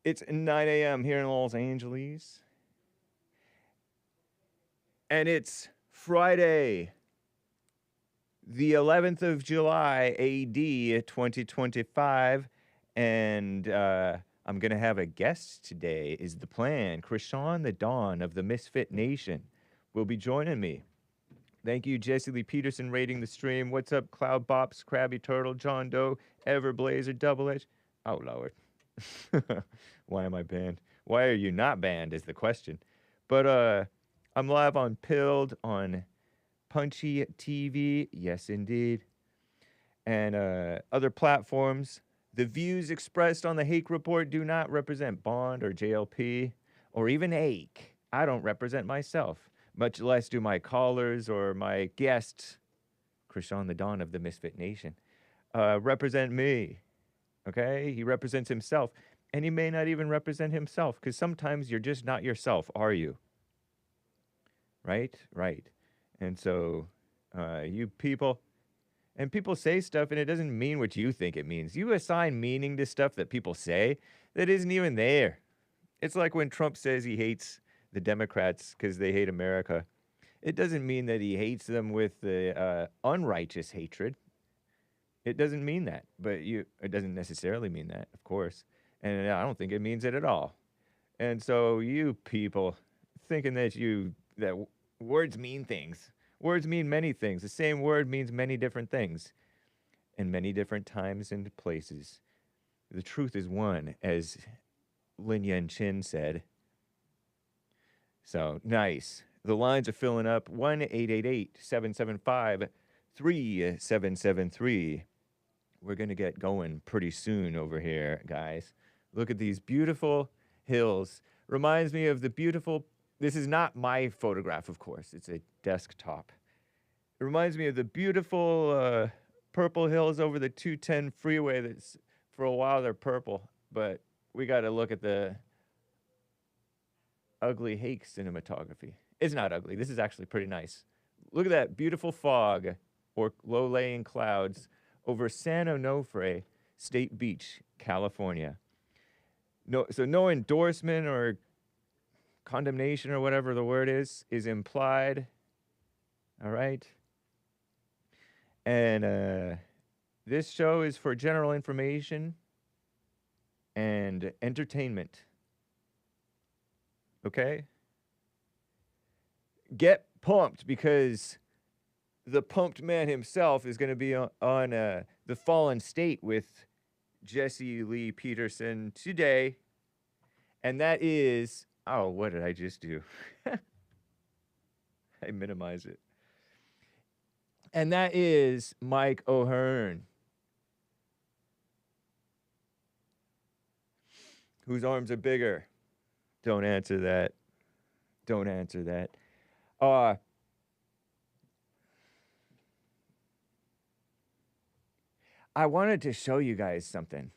It's 9 a.m. here in Los Angeles. And it's Friday, the 11th of July, AD 2025. And I'm going to have a guest today, is the plan. Crishaun the Don of the Misfit Nation will be joining me. Thank you, Jesse Lee Peterson, rating the stream. What's up, Cloud Bops, Krabby Turtle, John Doe, Everblazer, Double Edge? Oh, Lord. Why am I banned? Why are you not banned is the question. But I'm live on Pilled, on Punchy TV. Yes, indeed. And other platforms. The views expressed on the Hake report do not represent Bond or JLP or even Hake. I don't represent myself, much less do my callers or my guests, Crishaun the Don of the Misfit Nation, represent me. Okay? He represents himself. And he may not even represent himself, because sometimes you're just not yourself, are you? Right? Right. And so, you people, and people say stuff and it doesn't mean what you think it means. You assign meaning to stuff that people say that isn't even there. It's like when Trump says he hates the Democrats because they hate America. It doesn't mean that he hates them with the unrighteous hatred. It doesn't mean that, but it doesn't necessarily mean that, of course. And I don't think it means it at all. And so you people thinking that words mean things. Words mean many things. The same word means many different things in many different times and places. The truth is one, as Lin Yen Chin said. So, nice. The lines are filling up. 1-888-775-3773. We're going to get going pretty soon over here, guys. Look at these beautiful hills. Reminds me of the beautiful... This is not my photograph, of course. It's a desktop. It reminds me of the beautiful purple hills over the 210 freeway. That's, for a while, they're purple. But we got to look at the ugly Hake cinematography. It's not ugly. This is actually pretty nice. Look at that beautiful fog or low-laying clouds over San Onofre State Beach, California. So no endorsement or condemnation or whatever the word is implied. All right. And this show is for general information and entertainment. Okay? Get pumped, because the pumped man himself is going to be on The Fallen State with Jesse Lee Peterson today. And that is... Oh, what did I just do? I minimize it. And that is Mike O'Hearn, whose arms are bigger. Don't answer that. Don't answer that. I wanted to show you guys something.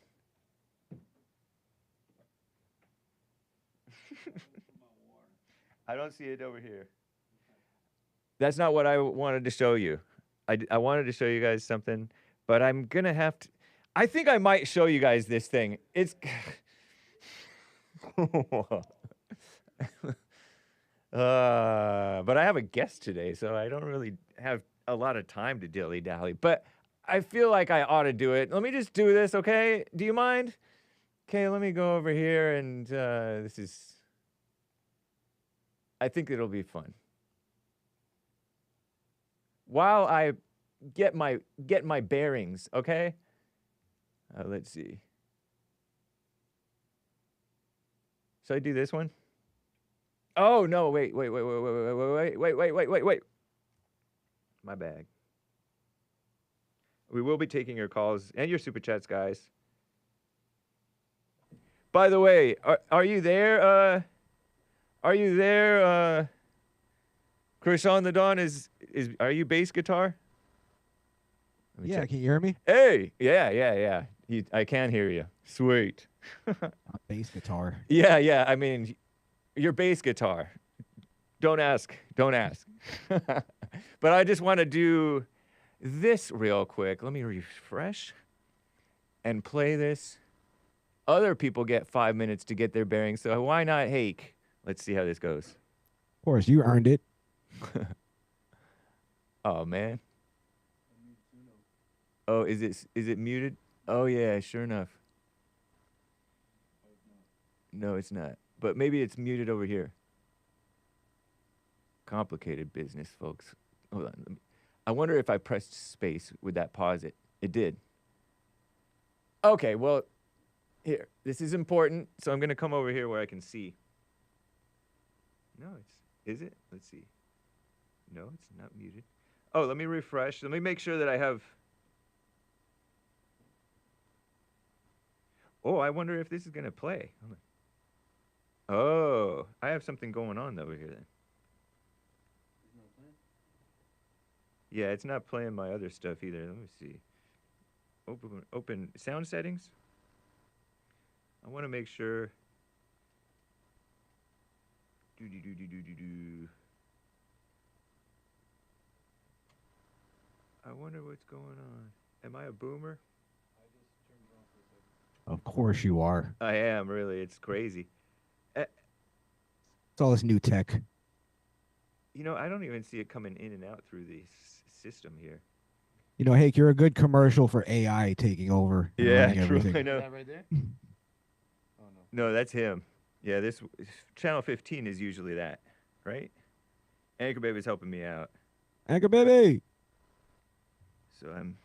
I don't see it over here. That's not what I wanted to show you. I wanted to show you guys something, but I'm going to have to... I think I might show you guys this thing. It's... but I have a guest today, so I don't really have a lot of time to dilly-dally. But I feel like I ought to do it. Let me just do this, okay? Do you mind? Okay, let me go over here, and this is... I think it'll be fun. While I get my bearings, okay? Let's see. Should I do this one? Oh no! Wait! My bag. We will be taking your calls and your super chats, guys. By the way, are you there? Are you there? Crishaun the Don are you bass guitar? Yeah, check. Can you hear me? Hey, yeah. I can hear you. Sweet. Bass guitar. Yeah. I mean, your bass guitar. Don't ask. But I just want to do this real quick. Let me refresh and play this. Other people get 5 minutes to get their bearings, so why not Hake? Let's see how this goes. Of course, you earned it. Oh man. Oh, is it muted? Oh yeah, sure enough. No, it's not. But maybe it's muted over here. Complicated business, folks. Hold on. I wonder if I pressed space, would that pause it? It did. Okay, well, here. This is important, so I'm going to come over here where I can see. No, is it? Let's see. No, it's not muted. Oh, let me refresh. Let me make sure that I have... Oh, I wonder if this is going to play. Hold on. Oh, I have something going on over here then. Yeah, it's not playing my other stuff either. Let me see. Open sound settings. I want to make sure. I wonder what's going on. Am I a boomer? Of course you are. I am, really. It's crazy. It's all this new tech. You know, I don't even see it coming in and out through the system here. You know, Hake, you're a good commercial for AI taking over. Yeah, true. Everything. I know. Is that right there? Oh, no. No, that's him. Yeah, this channel 15 is usually that, right? Anchor Baby's helping me out. Anchor Baby. So I'm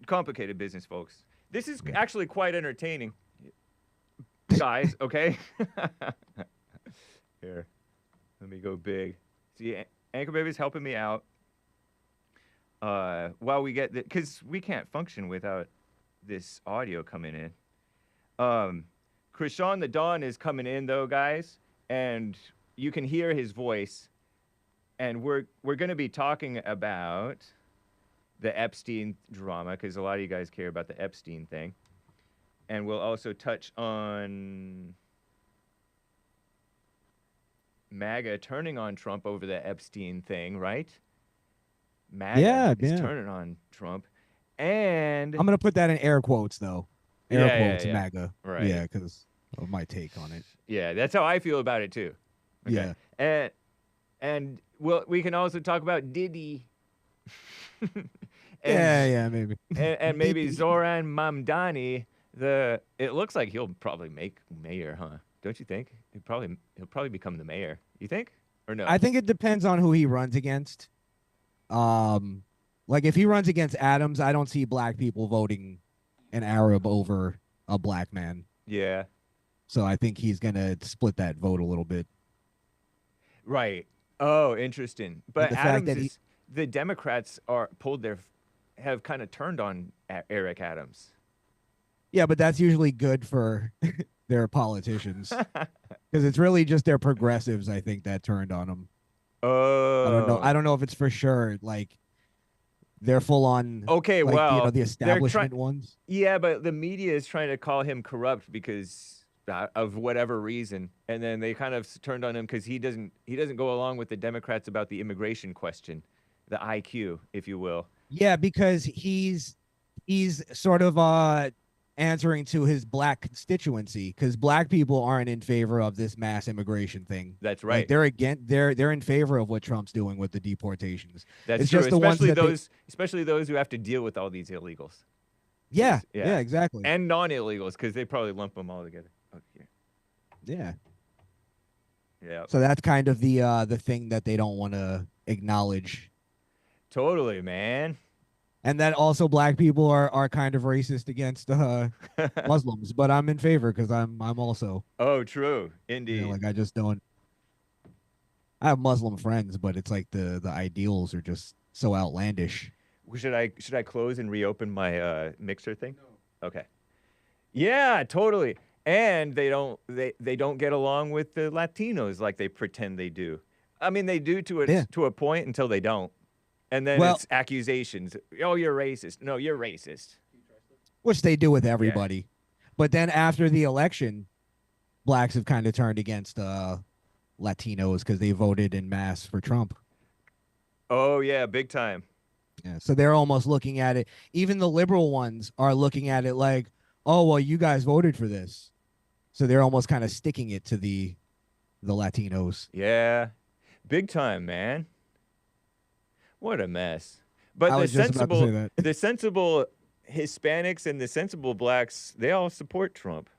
complicated business, folks. This is actually quite entertaining, guys. Okay. Here, let me go big. See, Anchor Baby's helping me out. While we get because we can't function without this audio coming in. Crishaun the Don is coming in though, guys, and you can hear his voice. And we're going to be talking about the Epstein drama, because a lot of you guys care about the Epstein thing. And we'll also touch on MAGA turning on Trump over the Epstein thing, right? MAGA is turning on Trump. And I'm going to put that in air quotes, though. Air quotes, yeah. MAGA. Right. Yeah, because of my take on it. Yeah, that's how I feel about it, too. Okay. Yeah. And we can also talk about Diddy. Maybe. and maybe Zohran Mamdani. It looks like he'll probably make mayor, huh? Don't you think? He'll probably become the mayor. You think? Or no? I think it depends on who he runs against. Like if he runs against Adams, I don't see black people voting an Arab over a black man. Yeah. So I think he's gonna split that vote a little bit. Right. Oh, interesting. But Adams the Democrats have kind of turned on Eric Adams. Yeah, but that's usually good for their politicians because it's really just their progressives, I think, that turned on them. Oh, I don't know if it's for sure. Like they're full on. Okay, like, well, you know, the establishment ones. Yeah, but the media is trying to call him corrupt because of whatever reason, and then they kind of turned on him because he doesn't go along with the Democrats about the immigration question, the IQ, if you will. Yeah, because he's sort of answering to his black constituency because black people aren't in favor of this mass immigration thing. That's right. Like they're in favor of what Trump's doing with the deportations. That's it's true. Just the especially those who have to deal with all these illegals. Yeah, exactly. And non-illegals because they probably lump them all together. Oh, here. Yeah. Yeah. So that's kind of the thing that they don't want to acknowledge. Totally, man. And that also black people are kind of racist against Muslims, but I'm in favor because I'm also. Oh, true. Indeed. You know, like I just don't. I have Muslim friends, but it's like the ideals are just so outlandish. Should I close and reopen my mixer thing? No. Okay. Yeah, totally. And they don't get along with the Latinos like they pretend they do. I mean, they do to a point until they don't. And then it's accusations. Oh, you're racist. No, you're racist. Which they do with everybody. Yeah. But then after the election, blacks have kind of turned against Latinos because they voted en masse for Trump. Oh, yeah, big time. Yeah, so they're almost looking at it. Even the liberal ones are looking at it like, oh, well, you guys voted for this. So they're almost kind of sticking it to the Latinos. Yeah. Big time, man. What a mess. But I was just about to say that. the sensible Hispanics and the sensible blacks, they all support Trump.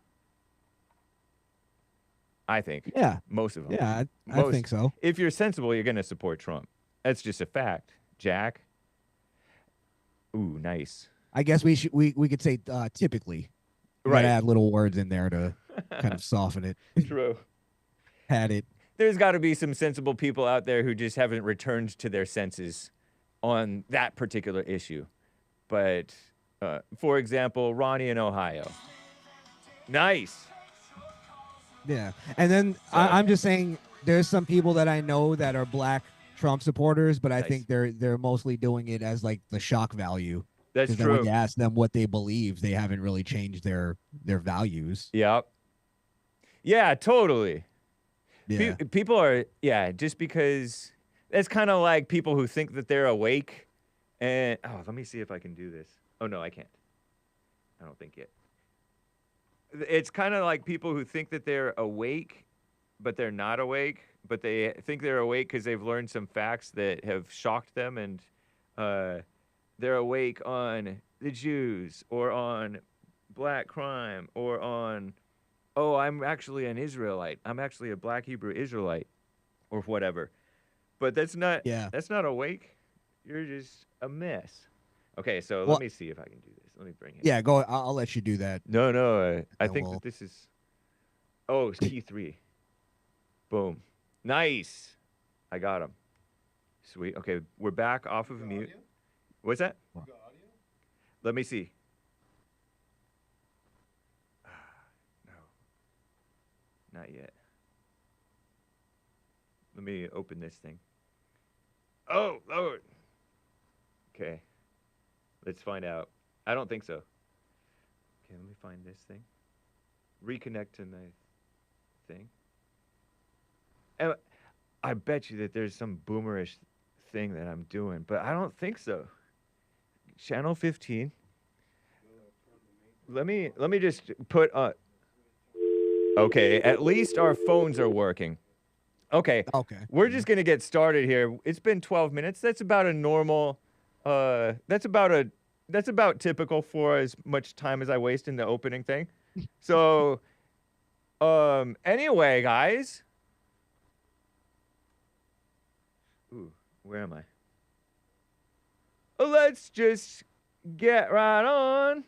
I think. Yeah. Most of them. Yeah, I think so. If you're sensible, you're going to support Trump. That's just a fact. Jack. Ooh, nice. I guess we could say typically. Right. Add little words in there to kind of soften it. True. Had it. There's got to be some sensible people out there who just haven't returned to their senses on that particular issue. But, for example, Ronnie in Ohio. Nice. Yeah. And then I'm just saying there's some people that I know that are black Trump supporters, but I think they're mostly doing it as like the shock value. That's true. Then when you ask them what they believe, they haven't really changed their values. Yep. Yeah, totally. Yeah. People are, just because it's kind of like people who think that they're awake and, let me see if I can do this. Oh, no, I can't. I don't think yet. It's kind of like people who think that they're awake, but they're not awake, but they think they're awake because they've learned some facts that have shocked them, and they're awake on the Jews or on black crime or on, oh, I'm actually an Israelite. I'm actually a black Hebrew Israelite or whatever. But that's not awake. You're just a mess. Okay, so let me see if I can do this. Let me bring it. Yeah, go. I'll let you do that. No, I think that this is. Oh, it's key 3. Boom. Nice. I got him. Sweet. Okay, we're back off of mute. Audio? What's that? You got audio? Let me see. No. Not yet. Let me open this thing. Oh, Lord. Okay. Let's find out. I don't think so. Okay, let me find this thing. Reconnect to my thing. And I bet you that there's some boomerish thing that I'm doing, but I don't think so. Channel 15. Let me just put okay, at least our phones are working. Okay. We're just going to get started here. It's been 12 minutes. That's about a normal that's about typical for as much time as I waste in the opening thing. So anyway, guys. Ooh, where am I? Let's just get right on.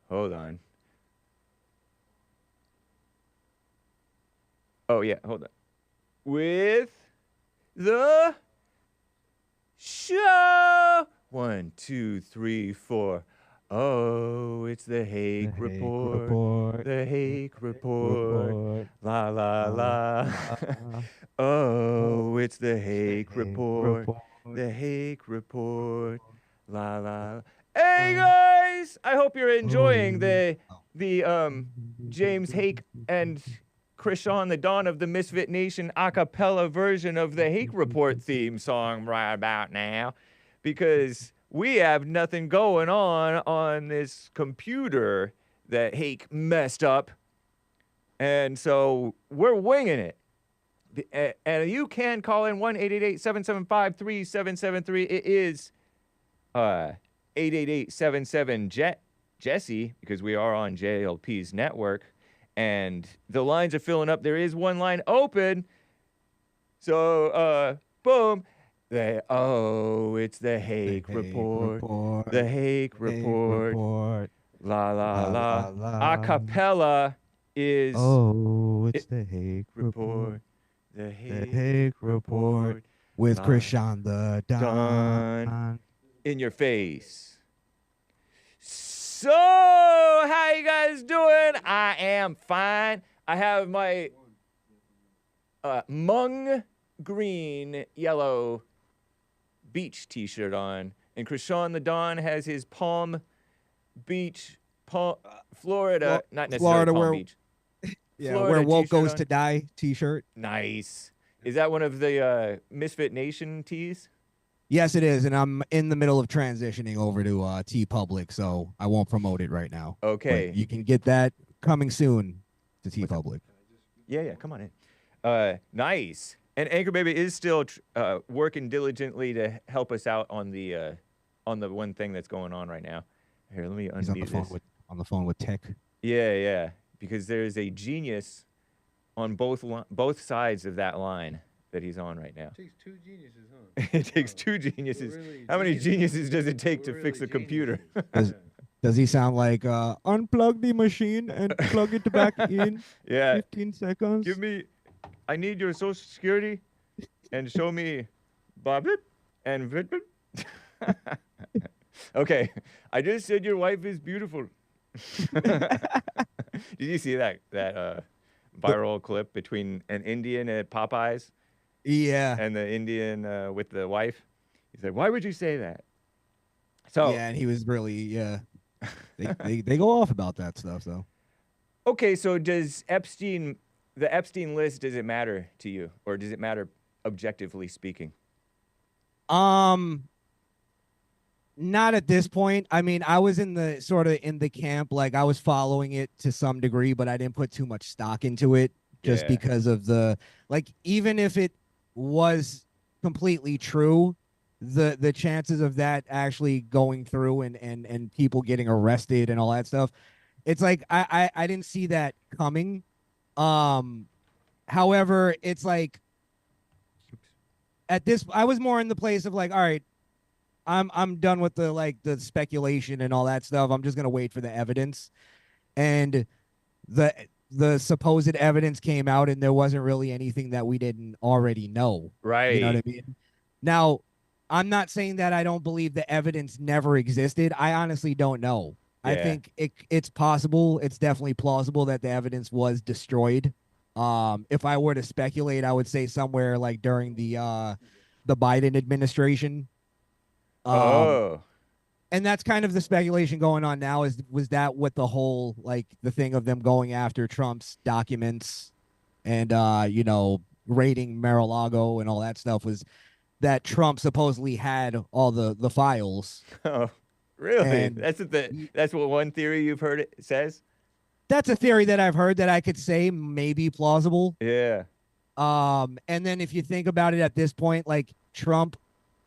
Hold on. Oh, yeah, hold on. With the show. 1, 2, 3, 4. Oh, it's the Hake Report. The Hake Report. La, la, la. Oh, it's the Hake Report. The Hake Report. La, la. Hey, guys! I hope you're enjoying the James Hake and Crishaun the Don of the Misfit Nation a cappella version of the Hake Report theme song right about now, because we have nothing going on this computer that Hake messed up, and so we're winging it. And you can call in 1-888-775-3773. It is 888-77-JESSE, because we are on JLP's network. And the lines are filling up. There is one line open. So, boom. It's the Hake Report. The Hake Report. La, la, la. A cappella is... Oh, it's the Hake Report. The Hake Report. With Crishaun the Don. In your face. So, how you guys doing? I am fine. I have my mung green yellow beach t-shirt on, and Crishaun the Don has his Palm Beach, Florida, not necessarily Palm Beach. Yeah, where woke goes to die t-shirt. Nice. Is that one of the Misfit Nation tees? Yes, it is, and I'm in the middle of transitioning over to T Public, so I won't promote it right now. Okay. But you can get that coming soon to T Public. Yeah, come on in. Nice. And Anchor Baby is still working diligently to help us out on the one thing that's going on right now. Here, let me unmute He's on the phone this. on the phone with Tech. Yeah, because there's a genius on both sides of that line that he's on right now. It takes two geniuses, huh? It takes two geniuses. Really How many geniuses does it take to fix a computer? Does he sound like unplug the machine and plug it back in? Yeah. 15 seconds. I need your social security and show me Bob and Vip. Okay. I just said your wife is beautiful. Did you see that viral clip between an Indian at Popeyes? Yeah. And the Indian with the wife? He said, "Why would you say that?" So yeah, and he was really they go off about that stuff though. Okay, so does the Epstein list, does it matter to you, or does it matter objectively speaking? Not at this point. I mean, I was in the camp, like I was following it to some degree, but I didn't put too much stock into it just because of even if it was completely true, the chances of that actually going through and people getting arrested and all that stuff, it's like I didn't see that coming. However, it's like I was more in the place of like, all right, I'm done with the speculation and all that stuff. I'm just gonna wait for the evidence, and the supposed evidence came out, and there wasn't really anything that we didn't already know. Right. You know what I mean? Now, I'm not saying that I don't believe the evidence never existed. I honestly don't know. Yeah. I think it's possible. It's definitely plausible that the evidence was destroyed. If I were to speculate, I would say somewhere like during the Biden administration. And that's kind of the speculation going on now. Was that what the whole the thing of them going after Trump's documents and raiding Mar-a-Lago and all that stuff was that Trump supposedly had all the files. Oh, really? And that's what one theory you've heard it says? That's a theory that I've heard that I could say may be plausible. Yeah. And then if you think about it at this point, like Trump,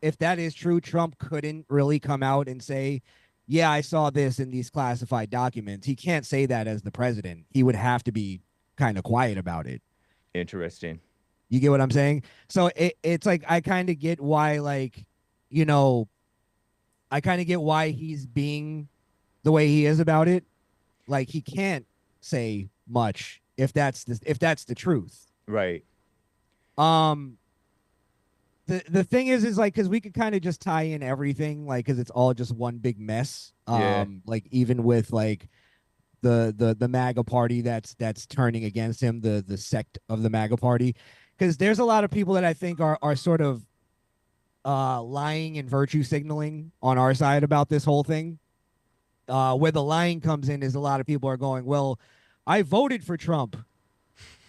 if that is true, Trump couldn't really come out and say, yeah, I saw this in these classified documents. He can't say that as the president. He would have to be kind of quiet about it. Interesting. You get what I'm saying? So it's like I kind of get why, I kind of get why he's being the way he is about it. Like he can't say much if that's the truth. Right. The thing is like, because we could kind of just tie in everything, like, because it's all just one big mess. Like even with like the MAGA party that's turning against him, the sect of the MAGA party, because there's a lot of people that I think are sort of lying and virtue signaling on our side about this whole thing. Where the lying comes in is a lot of people are going, well, I voted for Trump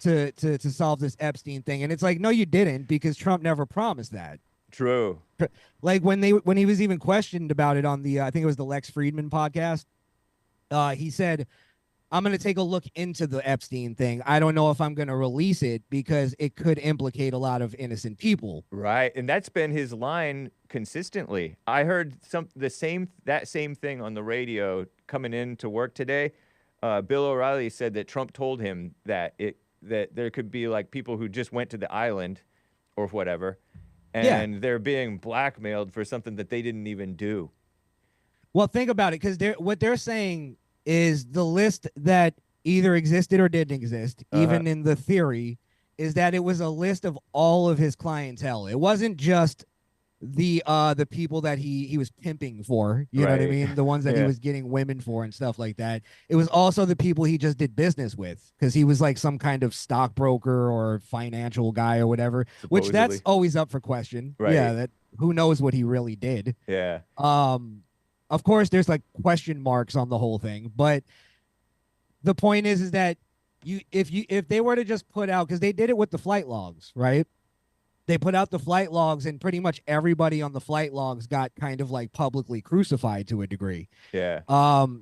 to solve this Epstein thing, and it's like, no, you didn't, because Trump never promised that. True. Like when he was even questioned about it on the I think it was the Lex Friedman podcast, he said, I'm going to take a look into the Epstein thing. I don't know if I'm going to release it because it could implicate a lot of innocent people. Right, and that's been his line consistently. I heard that same thing on the radio coming into work today. Bill O'Reilly said that Trump told him that there could be like people who just went to the island or whatever, and they're being blackmailed for something that they didn't even do. Well, think about it, because what they're saying is the list that either existed or didn't exist, even in the theory, is that it was a list of all of his clientele. It wasn't just the people that he was pimping for, you know what I mean? The ones that he was getting women for and stuff like that. It was also the people he just did business with, because he was like some kind of stockbroker or financial guy or whatever, supposedly. Which that's always up for question. Right. Yeah, that who knows what he really did. Yeah. Of course, there's like question marks on the whole thing, but the point is that if they were to just put out, because they did it with the flight logs, right? they put out the flight logs, and pretty much everybody on the flight logs got kind of like publicly crucified to a degree. Yeah.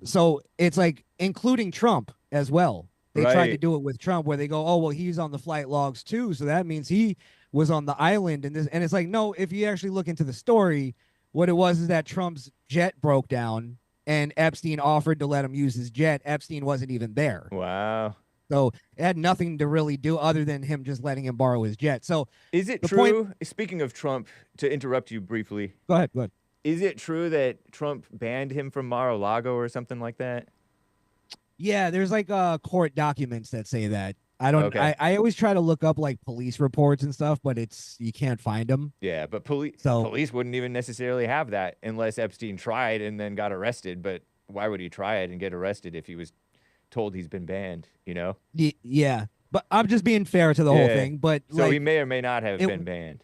So it's like including Trump as well. They tried to Right. do it with Trump, where they go, oh well, he's on the flight logs too, so that means he was on the island. And it's like, no, if you actually look into the story, what it was is that Trump's jet broke down, and Epstein offered to let him use his jet. Epstein wasn't even there. Wow. So it had nothing to really do other than him just letting him borrow his jet. So is it the true? point, Speaking of Trump, to interrupt you briefly, go ahead. Go ahead. is it true that Trump banned him from Mar-a-Lago or something like that? Yeah, there's like court documents that say that. I don't. Okay. I always try to look up like police reports and stuff, but you can't find them. Yeah, but police wouldn't even necessarily have that unless Epstein tried and then got arrested. But why would he try it and get arrested if he was told he's been banned? You know? Yeah, but I'm just being fair to the whole thing. But so like, he may or may not have been banned.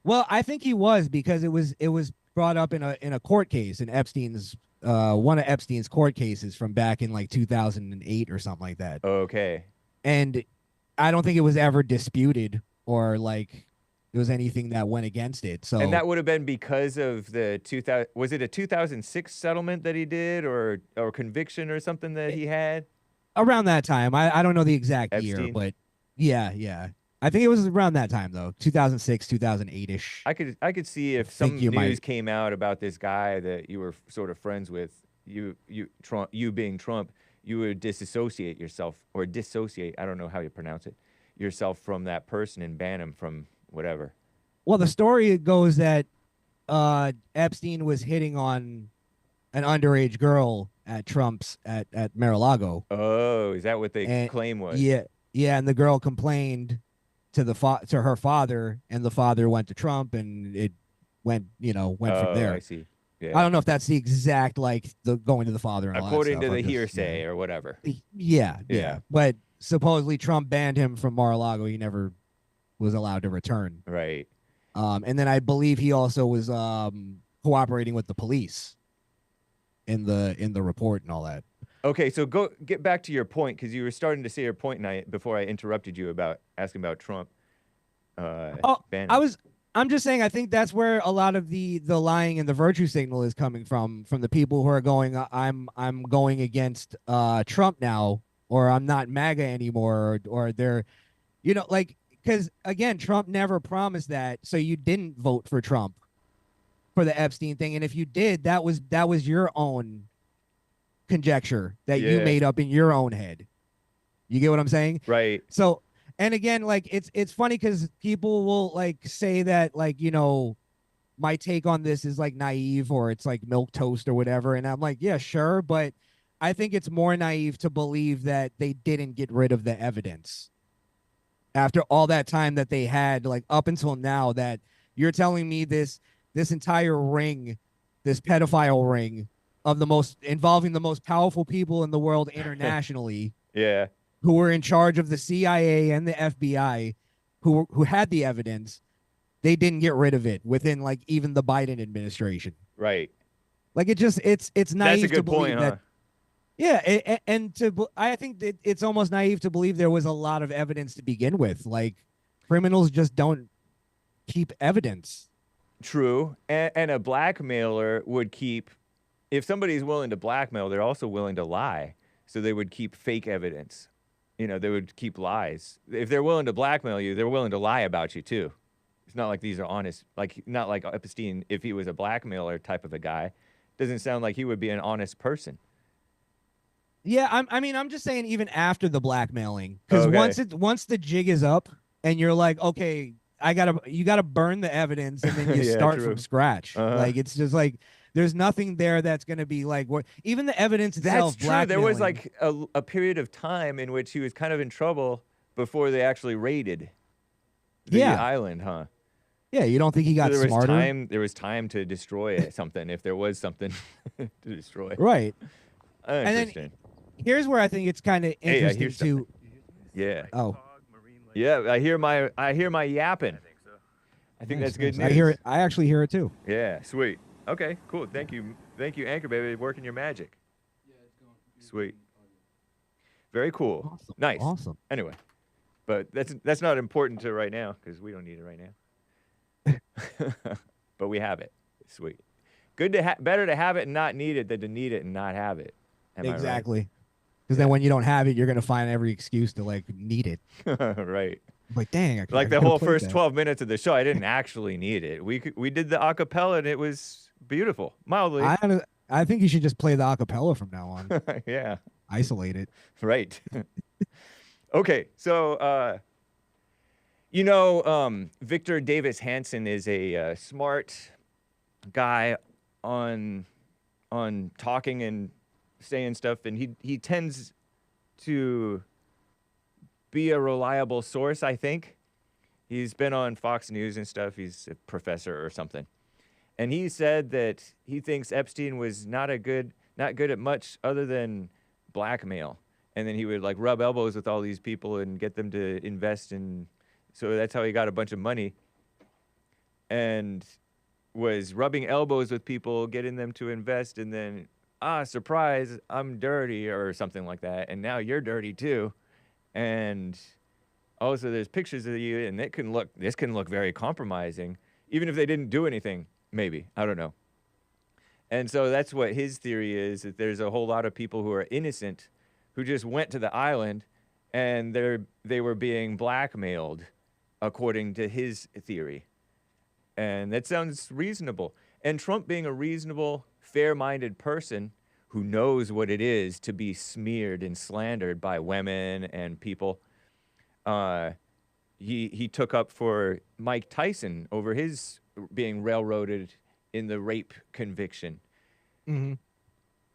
Well, I think he was, because it was brought up in a court case, in Epstein's one of Epstein's court cases from back in like 2008 or something like that. Okay. And I don't think it was ever disputed, or like there was anything that went against it. So, and that would have been because of the 2000. Was it a 2006 settlement that he did, or conviction or something that he had around that time? I don't know the exact Epstein? year, but yeah. I think it was around that time though, 2006, 2008-ish. I could see if some news came out about this guy that you were sort of friends with, you being Trump, you would disassociate yourself, or dissociate, I don't know how you pronounce it, yourself from that person and ban him from whatever. Well, the story goes that Epstein was hitting on an underage girl at Trump's at Mar-a-Lago. Oh, is that what they claim was? Yeah, and the girl complained to her father, and the father went to Trump, and it went from there. I see. Yeah. I don't know if that's the exact the going to the father and according all to that the stuff. hearsay or whatever. Yeah. But supposedly Trump banned him from Mar-a-Lago. He never was allowed to return. Right. And then I believe he also was cooperating with the police in the report and all that. Okay, so get back to your point, because you were starting to say your point, and before I interrupted you about asking about Trump. Banning. I'm just saying, I think that's where a lot of the lying and the virtue signal is coming from the people who are going, I'm going against Trump now, or I'm not MAGA anymore, or they're, because again, Trump never promised that, so you didn't vote for Trump for the Epstein thing, and if you did, that was your own conjecture that you made up in your own head. You get what I'm saying? Right. So, and again, it's funny because people will say that my take on this is naive, or it's like milk toast or whatever, and I'm like, yeah, sure, but I think it's more naive to believe that they didn't get rid of the evidence after all that time that they had, up until now. That you're telling me this entire ring, this pedophile ring involving the most powerful people in the world internationally, who were in charge of the CIA and the FBI, who had the evidence, they didn't get rid of it within even the Biden administration. Right. It's naive. That's a good point, huh? Yeah, I think that it's almost naive to believe there was a lot of evidence to begin with. Criminals just don't keep evidence. True, and a blackmailer would keep. If somebody's willing to blackmail, they're also willing to lie. So they would keep fake evidence. They would keep lies. If they're willing to blackmail you, they're willing to lie about you too. It's not like these are honest. Not like Epstein, if he was a blackmailer type of a guy, doesn't sound like he would be an honest person. Yeah, I'm just saying, even after the blackmailing, because once the jig is up and you're like, okay, you gotta burn the evidence, and then you start from scratch. It's just there's nothing there that's gonna be even the evidence itself. That's true. There was a period of time in which he was kind of in trouble before they actually raided the island, huh? Yeah, you don't think he got smarter? There was time to destroy something if there was something to destroy. Right. And then here's where I think it's kind of interesting too. Yeah. Oh. Yeah, I hear my yapping. I think that's good news. I hear it. I actually hear it too. Yeah, sweet. Okay, cool. Thank you, Anchor Baby, working your magic. Yeah, it's going. Sweet. Very cool. Awesome. Nice. Awesome. Anyway, but that's not important to right now, because we don't need it right now. But we have it. Sweet. Good to better to have it and not need it than to need it and not have it. Am exactly. Because then when you don't have it, you're gonna find every excuse to like need it. I right? Right. Like, dang, Like the whole first 12 minutes of the show, I didn't actually need it. We did the acapella and it was beautiful, mildly. I think you should just play the acapella from now on. Yeah. Isolate it. Right. Okay, so Victor Davis Hanson is a smart guy on talking and saying stuff, and he tends to be a reliable source, I think. He's been on Fox News and stuff. He's a professor or something. And he said that he thinks Epstein was not good at much other than blackmail. And then he would like rub elbows with all these people and get them to invest in. So that's how he got a bunch of money. And was rubbing elbows with people, getting them to invest, and then, surprise, I'm dirty or something like that. And now you're dirty too. And also there's pictures of you, and this can look very compromising, even if they didn't do anything, maybe. I don't know. And so that's what his theory is, that there's a whole lot of people who are innocent who just went to the island and they were being blackmailed, according to his theory. And that sounds reasonable. And Trump, being a reasonable, fair-minded person who knows what it is to be smeared and slandered by women and people, he took up for Mike Tyson over his being railroaded in the rape conviction. Mm-hmm.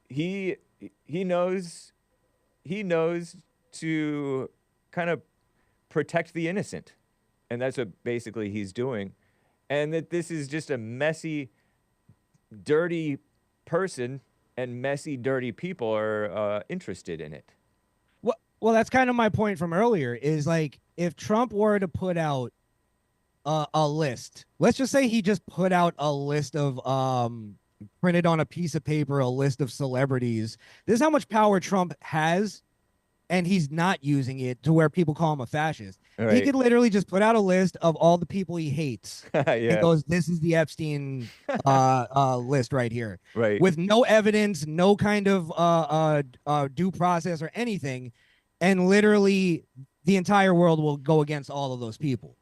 He knows to kind of protect the innocent. And that's what basically he's doing. And that this is just a messy, dirty person, and messy, dirty people are interested in it. Well, that's kind of my point from earlier, is like, if Trump were to put out a list, let's just say he just put out a list of printed on a piece of paper, a list of celebrities. This is how much power Trump has, and he's not using it to where people call him a fascist. Right. He could literally just put out a list of all the people he hates. Yeah. And goes, this is the Epstein list right here. Right. With no evidence, no kind of due process or anything. And literally the entire world will go against all of those people.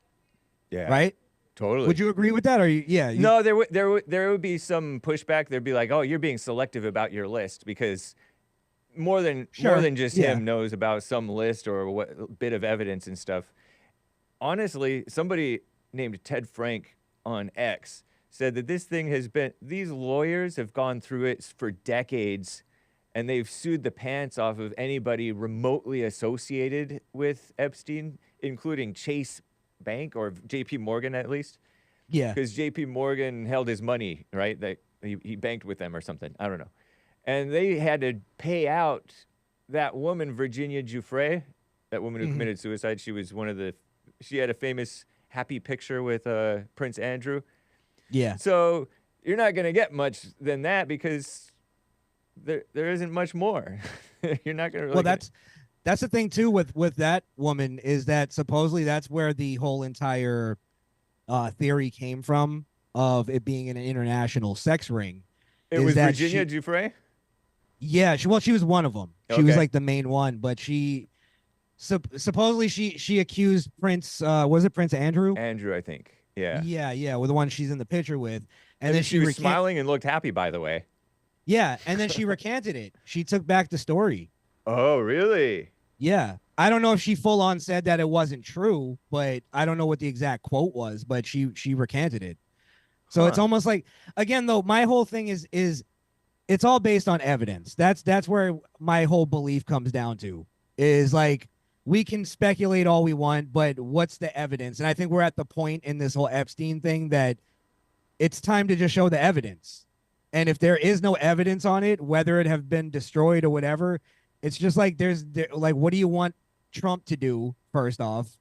Yeah. Right? Totally. Would you agree with that? Or No, there would be some pushback. There'd be like, oh, you're being selective about your list, because more than just him knows about some list or what bit of evidence and stuff. Honestly, somebody named Ted Frank on X said that this thing these lawyers have gone through it for decades, and they've sued the pants off of anybody remotely associated with Epstein, including Chase Bank or JP Morgan at least. Yeah. Because JP Morgan held his money, right? That he banked with them or something. I don't know. And they had to pay out that woman, Virginia Giuffre, that woman who committed suicide. She was she had a famous happy picture with Prince Andrew. Yeah. So you're not going to get much than that, because there isn't much more. You're not going to really. Well, that's the thing too with that woman, is that supposedly that's where the whole entire theory came from, of it being an international sex ring. It was Virginia Giuffre? Yeah, she was one of them. She was like the main one, but she supposedly she accused Prince, was it Prince Andrew? Andrew, I think. Yeah. Yeah, with the one she's in the picture with. And then she was smiling and looked happy, by the way. Yeah, and then she recanted it. She took back the story. Oh, really? Yeah. I don't know if she full on said that it wasn't true, but I don't know what the exact quote was, but she recanted it. So it's almost like, again, though, my whole thing is it's all based on evidence. That's where my whole belief comes down to, is like, we can speculate all we want, but what's the evidence? And I think we're at the point in this whole Epstein thing that it's time to just show the evidence. And if there is no evidence on it, whether it have been destroyed or whatever, it's just like, like, what do you want Trump to do? First off,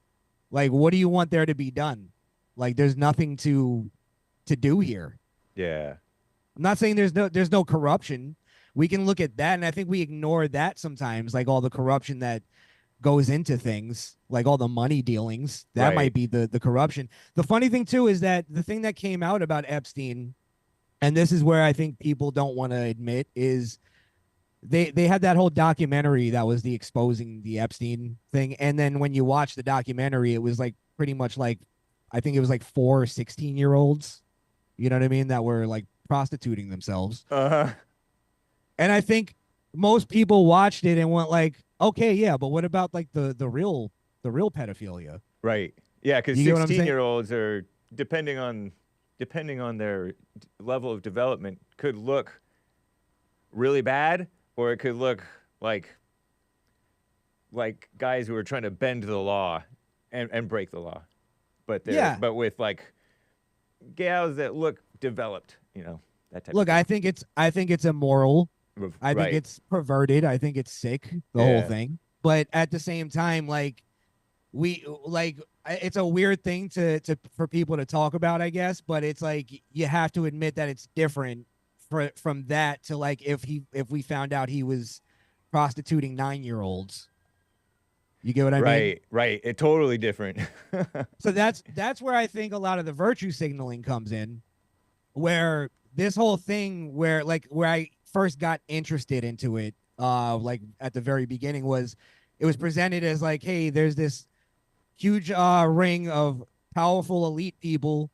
like, what do you want there to be done? Like, there's nothing to do here. Yeah. I'm not saying there's no corruption. We can look at that, and I think we ignore that sometimes, like all the corruption that goes into things, like all the money dealings. That might be the corruption. The funny thing too is that the thing that came out about Epstein, and this is where I think people don't want to admit, is they had that whole documentary that was the exposing the Epstein thing. And then when you watch the documentary, it was like pretty much like, I think it was like 4 16-year-olds, you know what I mean, that were like prostituting themselves. Uh-huh. And I think most people watched it and went like, okay, yeah, but what about like the real pedophilia? Right. Yeah, because 16-year-olds are, depending on their level of development, could look really bad, or it could look like guys who are trying to bend the law and break the law. But but with like gals that look developed, you know, that type of thing. I think it's immoral. I think it's perverted. I think it's sick, the whole thing. But at the same time, like it's a weird thing for people to talk about, I guess, but it's like you have to admit that it's different from that to like if we found out he was prostituting 9-year-olds. You get what I mean? Right. It's totally different. So that's where I think a lot of the virtue signaling comes in, where this whole thing where I first got interested into it, like at the very beginning, was it was presented as like, hey, there's this huge ring of powerful elite people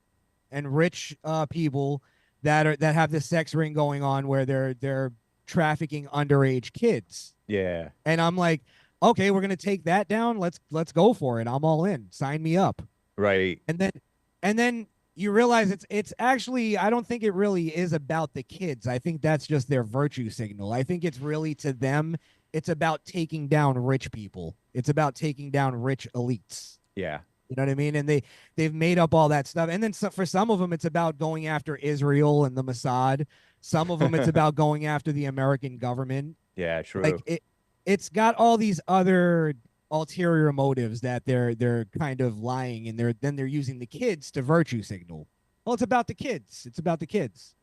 and rich people that have this sex ring going on where they're trafficking underage kids. Yeah. And I'm like, okay, we're gonna take that down. Let's go for it. I'm all in. Sign me up. Right. And then you realize it's actually, I don't think it really is about the kids. I think that's just their virtue signal. I think it's really, to them, it's about taking down rich people. It's about taking down rich elites. Yeah. You know what I mean? And they've made up all that stuff. And then for some of them, it's about going after Israel and the Mossad. Some of them, it's about going after the American government. Yeah, true. Like it's got all these other ulterior motives that they're kind of lying, and they're using the kids to virtue signal. Well, it's about the kids. It's about the kids.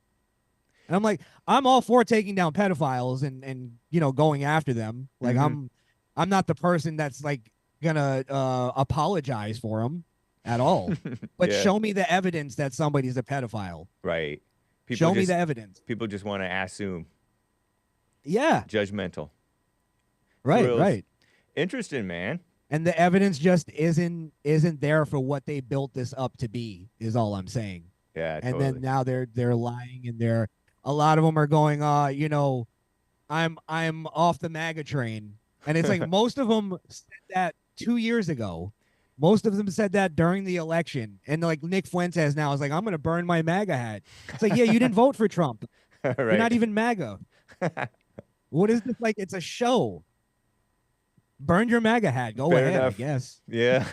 And I'm like, I'm all for taking down pedophiles and you know, going after them. Like I'm not the person that's like gonna apologize for them at all. But show me the evidence that somebody's a pedophile. Right. Show me the evidence. People just want to assume. Yeah. Judgmental. Right, Thrills. right. Interesting, man. And the evidence just isn't there for what they built this up to be, is all I'm saying. Yeah, and totally. then now they're lying, and a lot of them are going, you know, I'm off the MAGA train. And it's like most of them said that 2 years ago. Most of them said that during the election. And like Nick Fuentes now is like, I'm gonna burn my MAGA hat. It's like, yeah, you didn't vote for Trump. Right. You're not even MAGA. What is this like? It's a show. Burn your MAGA hat. Go Fair ahead, enough. I guess. Yeah.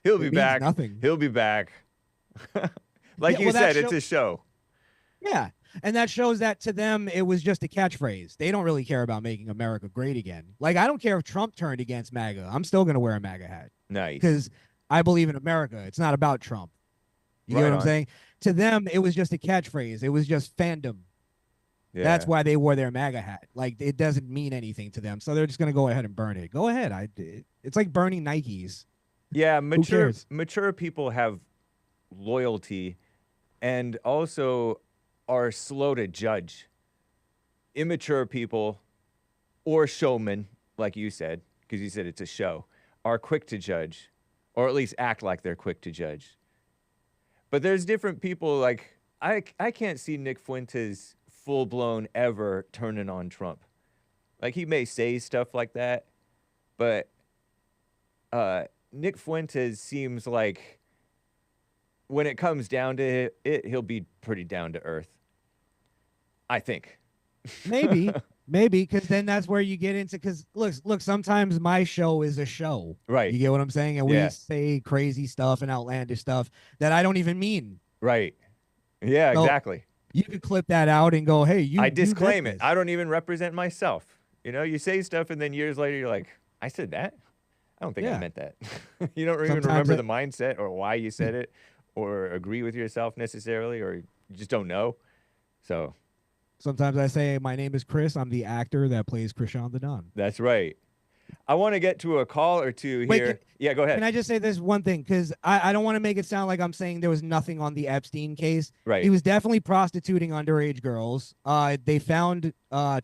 He'll be back. Nothing. He'll be back. Like you said, it's a show. Yeah. And that shows that to them, it was just a catchphrase. They don't really care about making America great again. Like, I don't care if Trump turned against MAGA. I'm still going to wear a MAGA hat. Nice. Because I believe in America. It's not about Trump. You get what I'm saying? To them, it was just a catchphrase. It was just fandom. Yeah. That's why they wore their MAGA hat. Like, it doesn't mean anything to them. So they're just going to go ahead and burn it. Go ahead. It's like burning Nikes. Yeah, mature people have loyalty and also are slow to judge. Immature people or showmen, like you said, because you said it's a show, are quick to judge, or at least act like they're quick to judge. But there's different people. Like, I can't see Nick Fuentes full-blown ever turning on Trump. Like, he may say stuff like that, but Nick Fuentes seems like when it comes down to it, he'll be pretty down to earth. I think. Maybe, because then that's where you get into, because look, sometimes my show is a show. Right. You get what I'm saying? And we say crazy stuff and outlandish stuff that I don't even mean. Right. Yeah, so exactly. You could clip that out and go, hey, I disclaim it. I don't even represent myself. You know, you say stuff and then years later you're like, I said that? I don't think I meant that. You don't even remember the mindset or why you said it or agree with yourself necessarily, or you just don't know. So sometimes I say, my name is Chris. I'm the actor that plays Crishaun the Don. That's right. I want to get to a call or two Wait, here. Yeah, go ahead. Can I just say this one thing? Because I don't want to make it sound like I'm saying there was nothing on the Epstein case. Right. He was definitely prostituting underage girls. They found I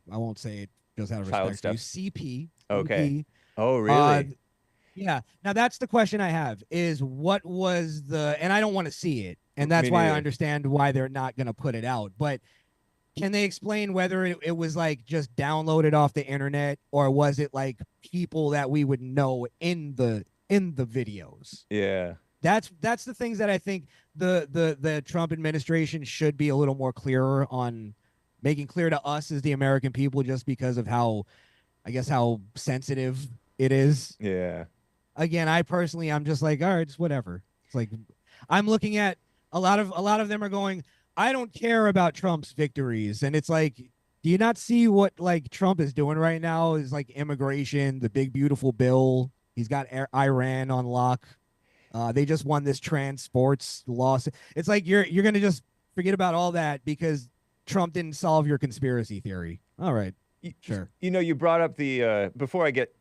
won't say it just out of Child respect stuff. to you. CP. Okay. CP. Oh, really? Yeah. Now that's the question I have: is what was the? And I don't want to see it, and that's Me why I neither. understand why they're not going to put it out. But can they explain whether it was like just downloaded off the internet, or was it like people that we would know in the videos? Yeah. That's the things that I think the Trump administration should be a little more clearer on, making clear to us as the American people, just because of how, I guess, how sensitive it is. Yeah. Again, I'm just like, all right, it's whatever. It's like, I'm looking at a lot of them are going, I don't care about Trump's victories. And it's like, do you not see what like Trump is doing right now is like immigration, the big, beautiful bill. He's got Iran on lock. They just won this trans sports lawsuit. It's like, you're going to just forget about all that because Trump didn't solve your conspiracy theory. All right. Sure. You know, you brought up the, before I get,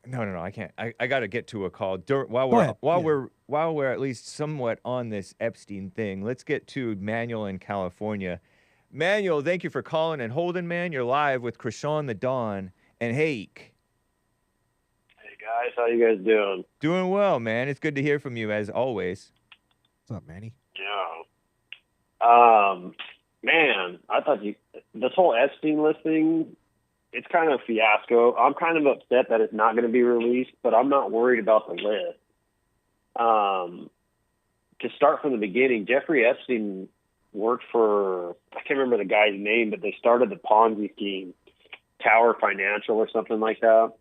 no, I can't. I got to get to a call while we're at least somewhat on this Epstein thing. Let's get to Manuel in California. Manuel, thank you for calling and holding, man. You're live with Crishaun the Don and Hake. Hey guys, how you guys doing? Doing well, man. It's good to hear from you as always. What's up, Manny? Yeah. Man, I thought this whole Epstein List thing, it's kind of a fiasco. I'm kind of upset that it's not going to be released, but I'm not worried about the list. To start from the beginning, Jeffrey Epstein worked for, I can't remember the guy's name, but they started the Ponzi scheme, Tower Financial or something like that,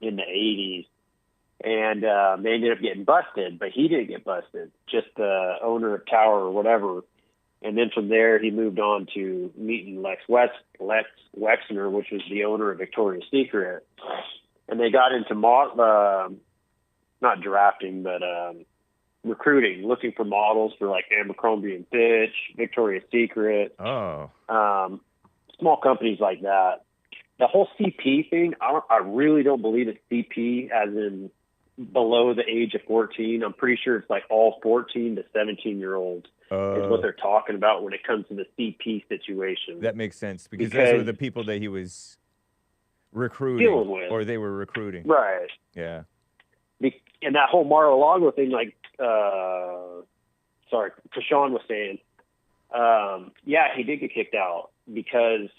in the 80s. And they ended up getting busted, but he didn't get busted, just the owner of Tower or whatever. And then from there, he moved on to meeting Lex Wexner, which was the owner of Victoria's Secret. And they got into not drafting, but recruiting, looking for models for like Abercrombie and Fitch, Victoria's Secret, small companies like that. The whole CP thing, I really don't believe it's CP as in below the age of 14. I'm pretty sure it's like all 14 to 17-year-olds is what they're talking about when it comes to the CP situation. That makes sense because those were the people that he was recruiting or they were recruiting. Right. Yeah. And that whole Mar-a-Lago thing, like, Crishaun was saying, yeah, he did get kicked out because,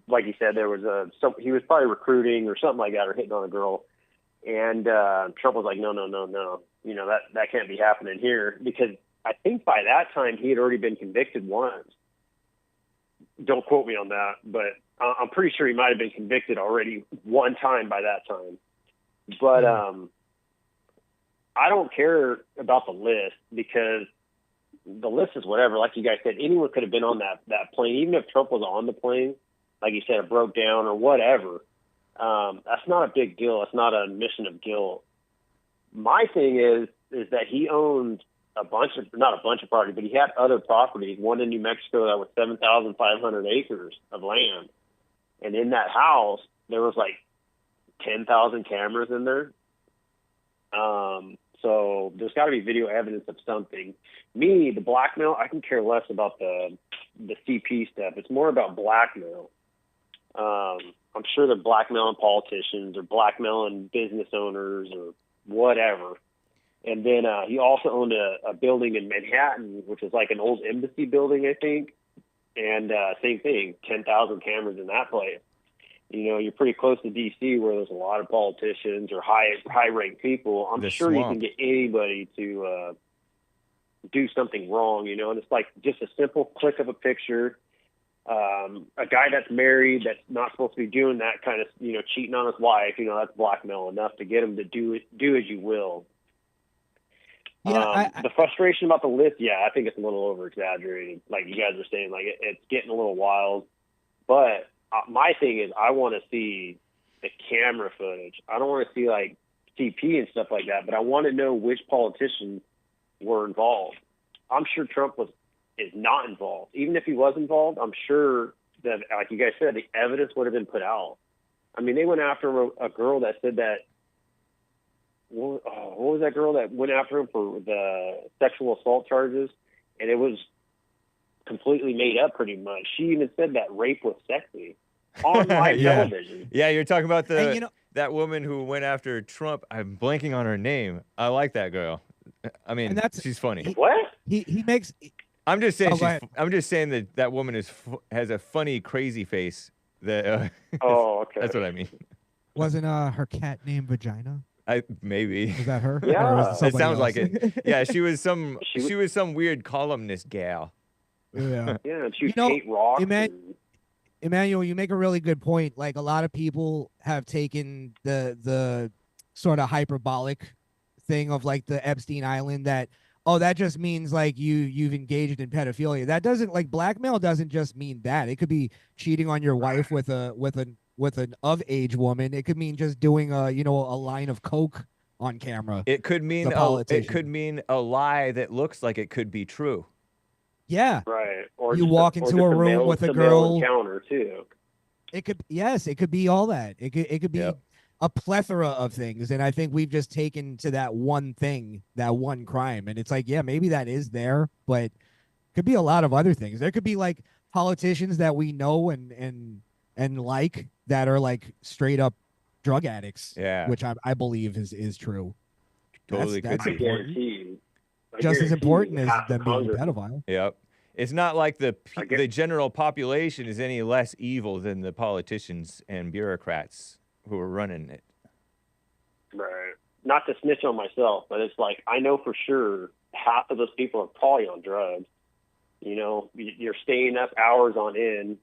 like he said, there was he was probably recruiting or something like that, or hitting on a girl. And Trump was like, no, you know, that can't be happening here, because I think by that time he had already been convicted once. Don't quote me on that, but I'm pretty sure he might have been convicted already one time by that time. But I don't care about the list, because the list is whatever. Like you guys said, anyone could have been on that plane, even if Trump was on the plane. Like you said, it broke down or whatever. That's not a big deal. It's not a admission of guilt. My thing is that he owned not a bunch of property, but he had other properties. One in New Mexico that was 7,500 acres of land. And in that house, there was like 10,000 cameras in there. So there's got to be video evidence of something. The blackmail, I can care less about the CP stuff. It's more about blackmail. I'm sure they're blackmailing politicians or blackmailing business owners or whatever. And then he also owned a building in Manhattan, which is like an old embassy building, I think. And same thing, 10,000 cameras in that place. You know, you're pretty close to D.C., where there's a lot of politicians or high-ranked people. I'm sure you can get anybody to do something wrong, you know. And it's like just a simple click of a picture. A guy that's married that's not supposed to be doing that kind of, you know, cheating on his wife, you know, that's blackmail enough to get him to do as you will. Yeah, the frustration about the list, I think it's a little over-exaggerated. Like you guys are saying, like it's getting a little wild. But my thing is, I want to see the camera footage. I don't want to see like CP and stuff like that, but I want to know which politicians were involved. I'm sure Trump is not involved. Even if he was involved, I'm sure that, like you guys said, the evidence would have been put out. I mean, they went after a girl that said that. What was that girl that went after him for the sexual assault charges? And it was completely made up, pretty much. She even said that rape was sexy on live television. Yeah, you're talking about that woman who went after Trump. I'm blanking on her name. I like that girl. I mean, she's funny. What? He makes. I'm just saying. I'm just saying that woman has a funny, crazy face. That. Okay. That's what I mean. Wasn't her cat named Vagina? Maybe. Is that her? Yeah. It sounds like it. Yeah, she was some weird columnist gal. Yeah. Yeah, and she was Kate Rock. Emmanuel, you make a really good point. Like, a lot of people have taken the sort of hyperbolic thing of like the Epstein Island that, that just means like you've engaged in pedophilia. That doesn't, like, blackmail doesn't just mean that. It could be cheating on your wife with an of-age woman. It could mean just doing a line of coke on camera. It could mean a lie that looks like it could be true. Yeah. Right. Or you walk into a room with a girl. Encounter too. It could be all that. It could be a plethora of things, and I think we've just taken to that one thing, that one crime, and it's like, yeah, maybe that is there, but it could be a lot of other things. There could be like politicians that we know and like that are like straight up drug addicts. Yeah. Which I believe is true. Totally that's could be. important. Just as important as them being a pedophile. Yep. It's not like the general population is any less evil than the politicians and bureaucrats who are running it. Right. Not to snitch on myself, but it's like, I know for sure half of those people are probably on drugs. You know, you're staying up hours on end.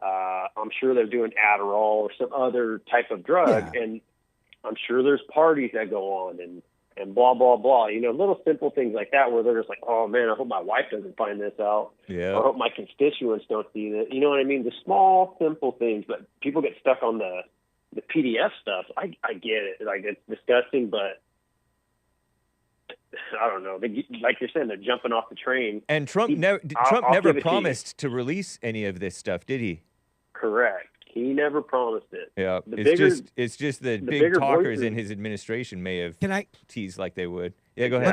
I'm sure they're doing Adderall or some other type of drug, and I'm sure there's parties that go on and blah, blah, blah. You know, little simple things like that where they're just like, oh, man, I hope my wife doesn't find this out. Yeah. Or I hope my constituents don't see this. You know what I mean? The small, simple things, but people get stuck on the PDF stuff. I get it. Like, it's disgusting, but I don't know. Like you're saying, they're jumping off the train. And Trump never promised to release any of this stuff, did he? Correct. He never promised it. Yeah. It's just the big talkers in his administration may have teased like they would. Yeah, go ahead.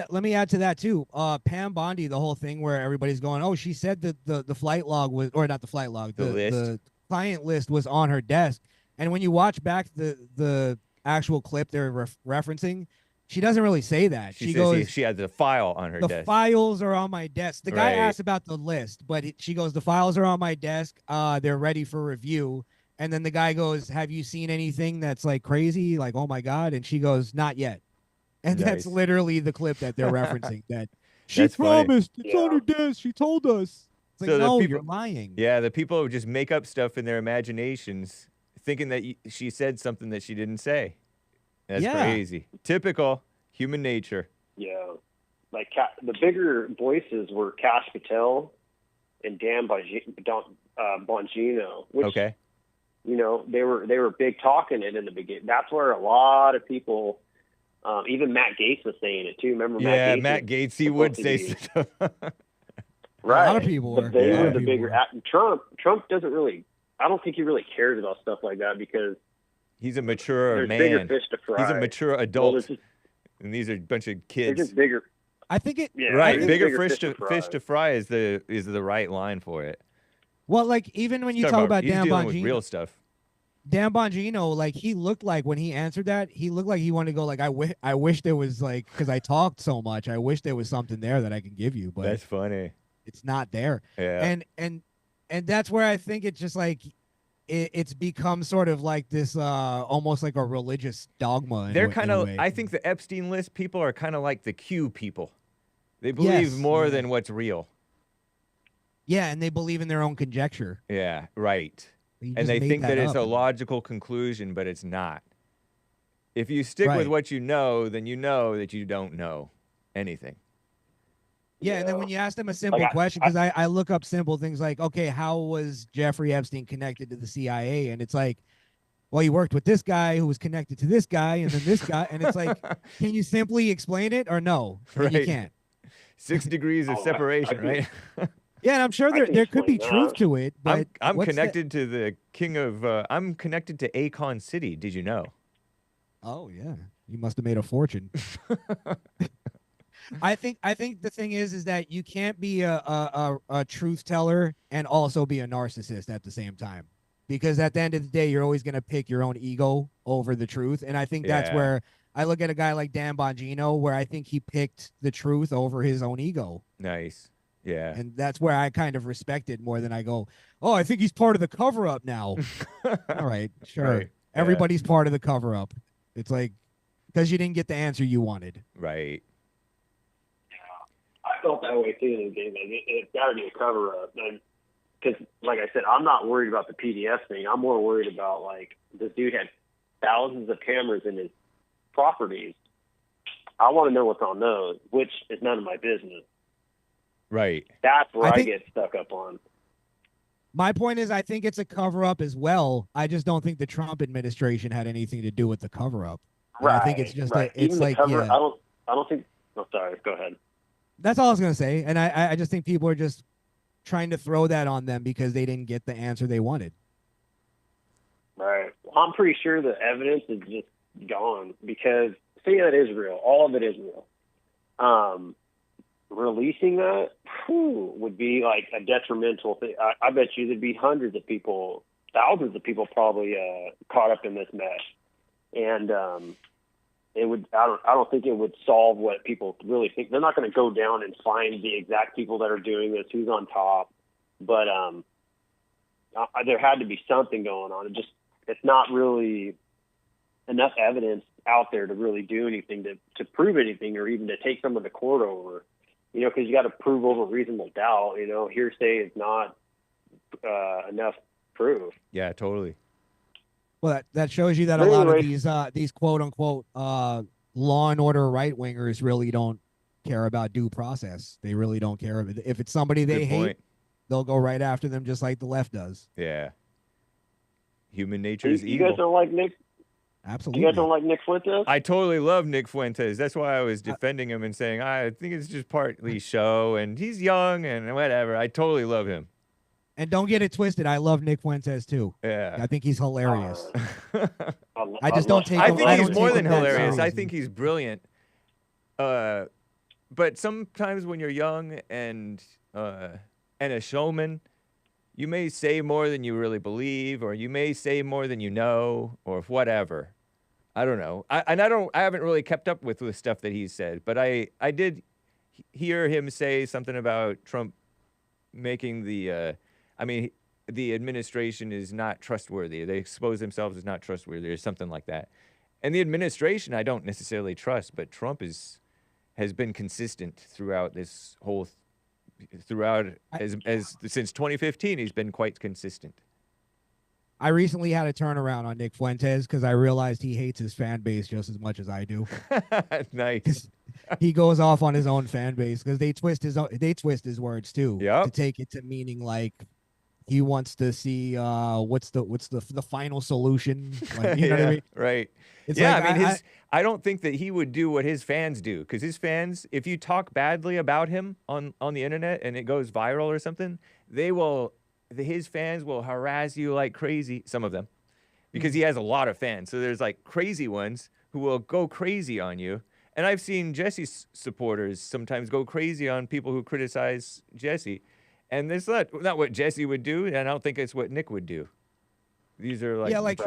Let me add to that too. Pam Bondi, the whole thing where everybody's going, oh, she said that the flight log was, or not the flight log, the client list was on her desk. And when you watch back the actual clip they're referencing, she doesn't really say that. She goes, she had the file on her desk. The files are on my desk. The guy asked about the list, but she goes, the files are on my desk. They're ready for review. And then the guy goes, have you seen anything that's like crazy? Like, oh my God. And she goes, not yet. And that's literally the clip that they're referencing. That she promised. It's on her desk. She told us. It's like, no, you're lying. Yeah, the people who just make up stuff in their imaginations, thinking that she said something that she didn't say. That's crazy. Typical human nature. Yeah. Like the bigger voices were Cash Patel and Dan Bongino, which, you know, they were big talking it in the beginning. That's where a lot of people, even Matt Gaetz was saying it too. Remember Matt Gaetz? Matt Gaetz, he would say stuff. Right. A lot of people were. They were the bigger. Trump doesn't really, I don't think he really cares about stuff like that because he's a mature man. Bigger fish to fry. He's a mature adult, and these are a bunch of kids. They're just bigger. I think it. Yeah, right, bigger fish to fry is the right line for it. Well, like even when you talk about Dan Bongino, with real stuff. Dan Bongino, like he looked like when he answered that, he looked like he wanted to go like, I wish there was like, because I talked so much, I wish there was something there that I can give you, but that's funny. It's not there. Yeah. And that's where I think it's just like. It's become sort of like this, almost like a religious dogma. They're kind of, I think the Epstein List people are kind of like the Q people. They believe more than what's real. Yeah, and they believe in their own conjecture. Yeah, right. And they think that it's a logical conclusion, but it's not. If you stick with what you know, then you know that you don't know anything. Yeah, and then when you ask them a simple question, because I look up simple things like, okay, how was Jeffrey Epstein connected to the CIA? And it's like, well, he worked with this guy who was connected to this guy and then this guy. And it's like, can you simply explain it or no? Right. You can't. 6 degrees of separation, right? Yeah, and I'm sure there could be truth to it, but I'm connected to the king of I'm connected to Akon City. Did you know? Oh yeah, you must have made a fortune. I think the thing is that you can't be a truth teller and also be a narcissist at the same time, because at the end of the day, you're always gonna pick your own ego over the truth, and I think that's where I look at a guy like Dan Bongino, where I think he picked the truth over his own ego. Nice. Yeah. And that's where I kind of respect it more than I go, oh, I think he's part of the cover up now. All right, sure. Right. Everybody's part of the cover up. It's like, because you didn't get the answer you wanted. Right. Yeah. I felt that way too in the game. Like, it's got to be a cover up. Because, like I said, I'm not worried about the PDF thing. I'm more worried about, like, this dude had thousands of cameras in his properties. I want to know what's on those, which is none of my business. Right. That's where I get stuck up on. My point is, I think it's a cover up as well. I just don't think the Trump administration had anything to do with the cover up. Right. I think it's just right. it's Even like cover, I don't think. Oh, sorry. Go ahead. That's all I was gonna say, and I just think people are just trying to throw that on them because they didn't get the answer they wanted. Right. Well, I'm pretty sure the evidence is just gone because say that is real. All of it is real. Releasing that would be like a detrimental thing. I bet you there'd be hundreds of people, thousands of people probably caught up in this mess, and it would. I don't think it would solve what people really think. They're not going to go down and find the exact people that are doing this, who's on top, but there had to be something going on. It's not really enough evidence out there to really do anything to prove anything or even to take some of the court over. You know, because you got to prove over reasonable doubt. You know, hearsay is not enough proof. Yeah, totally. Well, that shows you that a lot of these quote unquote law and order right wingers really don't care about due process. They really don't care if it's somebody they hate. They'll go right after them, just like the left does. Yeah. Human nature is evil. You guys don't like Nick? Absolutely. You guys don't like Nick Fuentes? I totally love Nick Fuentes. That's why I was defending him and saying, I think it's just partly show, and he's young and whatever. I totally love him. And don't get it twisted. I love Nick Fuentes, too. Yeah. I think he's hilarious. I just don't take him. I think he's more than hilarious. I think he's brilliant. But sometimes when you're young and a showman, you may say more than you really believe, or you may say more than you know, or whatever. I don't know. I haven't really kept up with the stuff that he's said, but I did hear him say something about Trump making the administration is not trustworthy. They expose themselves as not trustworthy or something like that. And the administration I don't necessarily trust, but Trump has been consistent throughout this whole since 2015, he's been quite consistent. I recently had a turnaround on Nick Fuentes because I realized he hates his fan base just as much as I do. Nice. He goes off on his own fan base because they twist his words too. Yep. To take it to meaning like he wants to see what's the final solution. Like, you know what I mean? Right. It's like, I don't think that he would do what his fans do, because his fans, if you talk badly about him on the internet and it goes viral or something, his fans will harass you like crazy, some of them, because he has a lot of fans. So there's like crazy ones who will go crazy on you. And I've seen Jesse's supporters sometimes go crazy on people who criticize Jesse. And it's not what Jesse would do, and I don't think it's what Nick would do. These are like... Yeah, like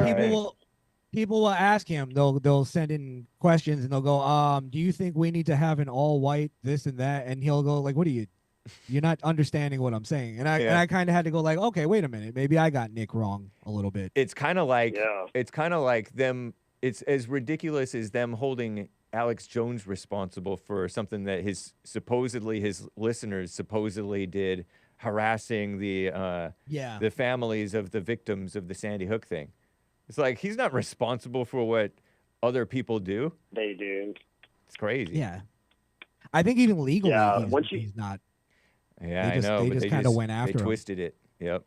people will ask him, they'll send in questions and they'll go, do you think we need to have an all white this and that? And he'll go like, you're not understanding what I'm saying. And I kind of had to go like, okay, wait a minute, maybe I got Nick wrong a little bit. It's kind of like them. It's as ridiculous as them holding Alex Jones responsible for something that his listeners supposedly did, harassing the families of the victims of the Sandy Hook thing. It's like he's not responsible for what other people do. They do. It's crazy. Yeah, I think even legally, he's not. Yeah, I know. They just kind of went after him. They twisted it. Yep.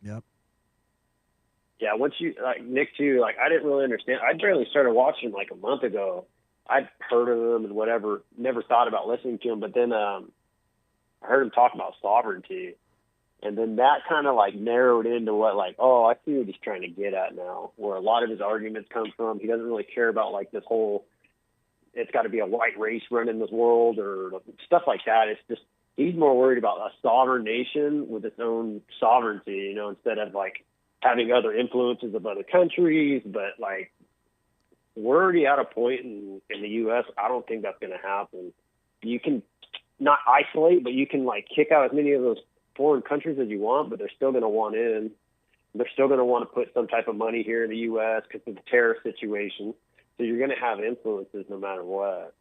Yeah, once you like Nick too, like I didn't really understand. I barely started watching like a month ago. I'd heard of him and whatever, never thought about listening to him. But then I heard him talk about sovereignty, And then that kind of like narrowed into what like, oh, I see what he's trying to get at now, where a lot of his arguments come from. He doesn't really care about like this whole, it's got to be a white race running this world or stuff like that. It's just, he's more worried about a sovereign nation with its own sovereignty, you know, instead of like having other influences of other countries. But like, we're already at a point in the U.S. I don't think that's going to happen. You can not isolate, but you can like kick out as many of those foreign countries as you want, but they're still going to want in. They're still going to want to put some type of money here in the U.S. because of the tariff situation. So you're going to have influences no matter what.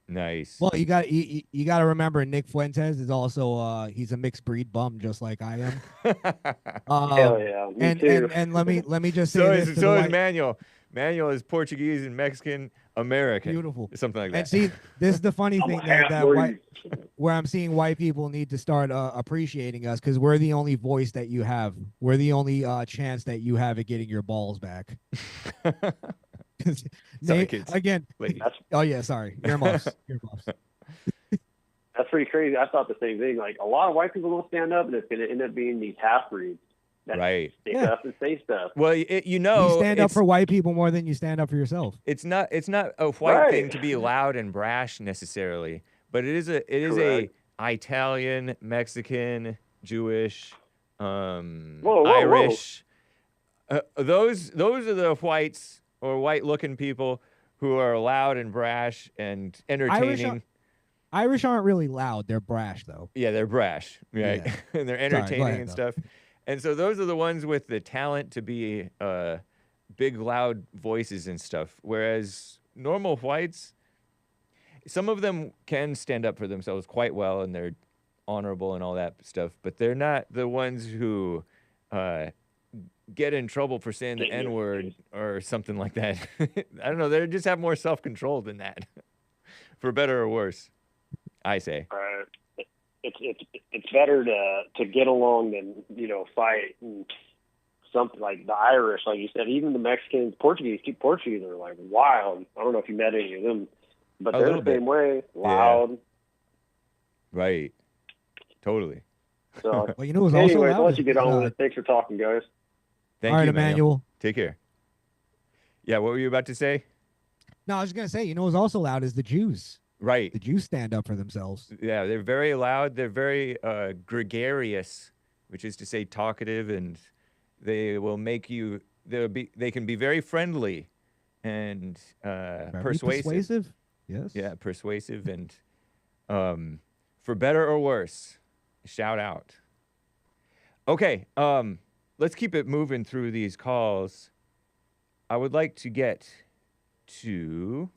Nice. Well, you got to remember Nick Fuentes is also he's a mixed breed bum just like I am. Hell yeah. Me too. And let me just say this. So is Manuel. Manuel is Portuguese and Mexican American. Beautiful. Something like that. And see, this is the funny thing where I'm seeing white people need to start appreciating us because we're the only voice that you have. We're the only chance that you have at getting your balls back. Sorry, kids. Again. Oh yeah, sorry. Earmuffs. That's pretty crazy. I thought the same thing. Like a lot of white people don't stand up, and it's going to end up being these half breeds. Right. Stick up and say stuff. Well, you stand up for white people more than you stand up for yourself. It's not a white thing to be loud and brash necessarily, but it is a Italian, Mexican, Jewish, Irish. Those are the whites or white-looking people who are loud and brash and entertaining. Irish aren't really loud; they're brash, though. Yeah, they're brash, right? Yeah. And they're entertaining and stuff. And so those are the ones with the talent to be big, loud voices and stuff. Whereas normal whites, some of them can stand up for themselves quite well, and they're honorable and all that stuff. But they're not the ones who get in trouble for saying the N-word or something like that. I don't know. They just have more self-control than that, for better or worse, I say. It's better to get along than, you know, fight. And something like the Irish, like you said, even the Mexicans, Portuguese are like wild. I don't know if you met any of them, but they're the same way, loud. Yeah. Right. Totally. So, well, you know, also I'll let you get on with it. Thanks for talking, guys. Thank you, Emmanuel. Take care. Yeah, what were you about to say? No, I was going to say, you know, what's also loud is the Jews. Right. The Jews stand up for themselves. Yeah, they're very loud. They're very gregarious, which is to say talkative, and they will make you, they can be very friendly and persuasive. Yes. Yeah, persuasive and for better or worse, shout out. Okay, let's keep it moving through these calls. I would like to get to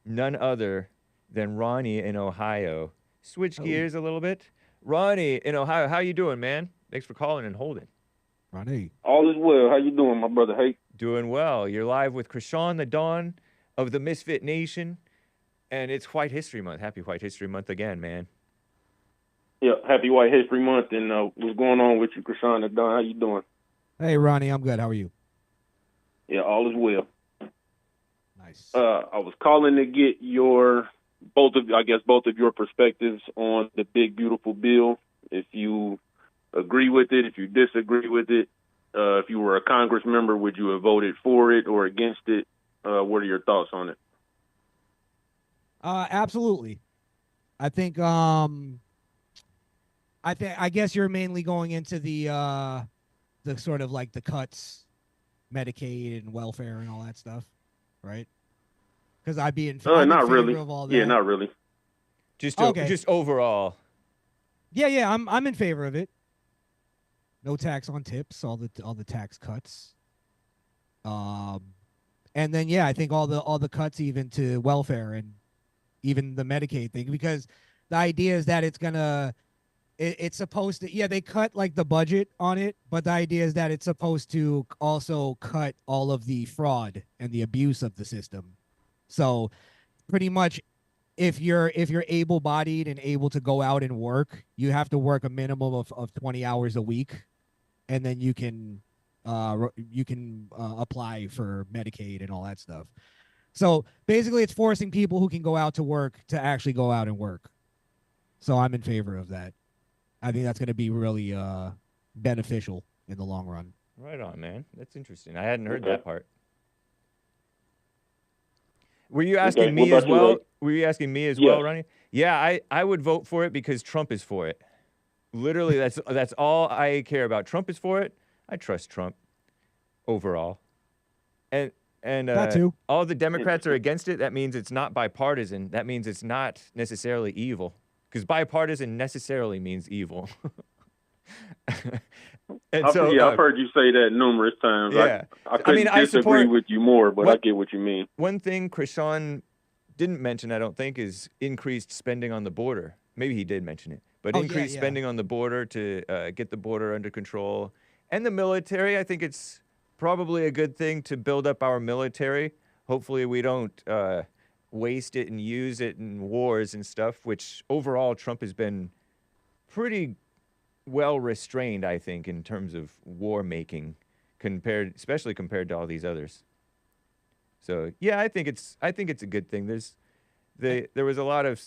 none other than Ronnie in Ohio. Switch gears a little bit. Ronnie in Ohio, how you doing, man? Thanks for calling and holding. Ronnie. All is well. How you doing, my brother Hake? Doing well. You're live with Crishaun the Don of the Misfit Nation, and it's White History Month. Happy White History Month again, man. Yeah, happy White History Month, and what's going on with you, Crishaun the Don? How you doing? Hey, Ronnie, I'm good. How are you? Yeah, all is well. Nice. I was calling to get both of your perspectives on the big beautiful bill. If you agree with it, if you disagree with it, if you were a Congress member, would you have voted for it or against it? What are your thoughts on it? Absolutely. I think I guess you're mainly going into the sort of like the cuts, Medicaid and welfare and all that stuff, right? Because I'd be in favor of all that. Yeah, not really. Just overall. Yeah, I'm in favor of it. No tax on tips, all the tax cuts. And then I think all the cuts even to welfare and even the Medicaid thing, because the idea is that it's supposed to, they cut like the budget on it, but the idea is that it's supposed to also cut all of the fraud and the abuse of the system. So pretty much if you're able-bodied and able to go out and work, you have to work a minimum of 20 hours a week, and then you can apply for Medicaid and all that stuff. So basically it's forcing people who can go out to work to actually go out and work. So I'm in favor of that. I think that's going to be really beneficial in the long run. Right on, man. That's interesting. I hadn't heard Okay. that part. Were you asking me as well? Were you asking me as well, Ronnie? Yeah, I would vote for it because Trump is for it. Literally, that's all I care about. Trump is for it. I trust Trump overall. And That too. all the Democrats are against it. That means it's not bipartisan. That means it's not necessarily evil. Because bipartisan necessarily means evil. I've heard you say that numerous times. Yeah. I couldn't disagree with you more, but I get what you mean. One thing Crishaun didn't mention, I don't think, is increased spending on the border. Maybe he did mention it. But increased spending on the border to get the border under control. And the military, I think it's probably a good thing to build up our military. Hopefully we don't waste it and use it in wars and stuff, which overall Trump has been pretty well restrained, I think, in terms of war making, especially compared to all these others. So yeah, I think it's a good thing. There was a lot of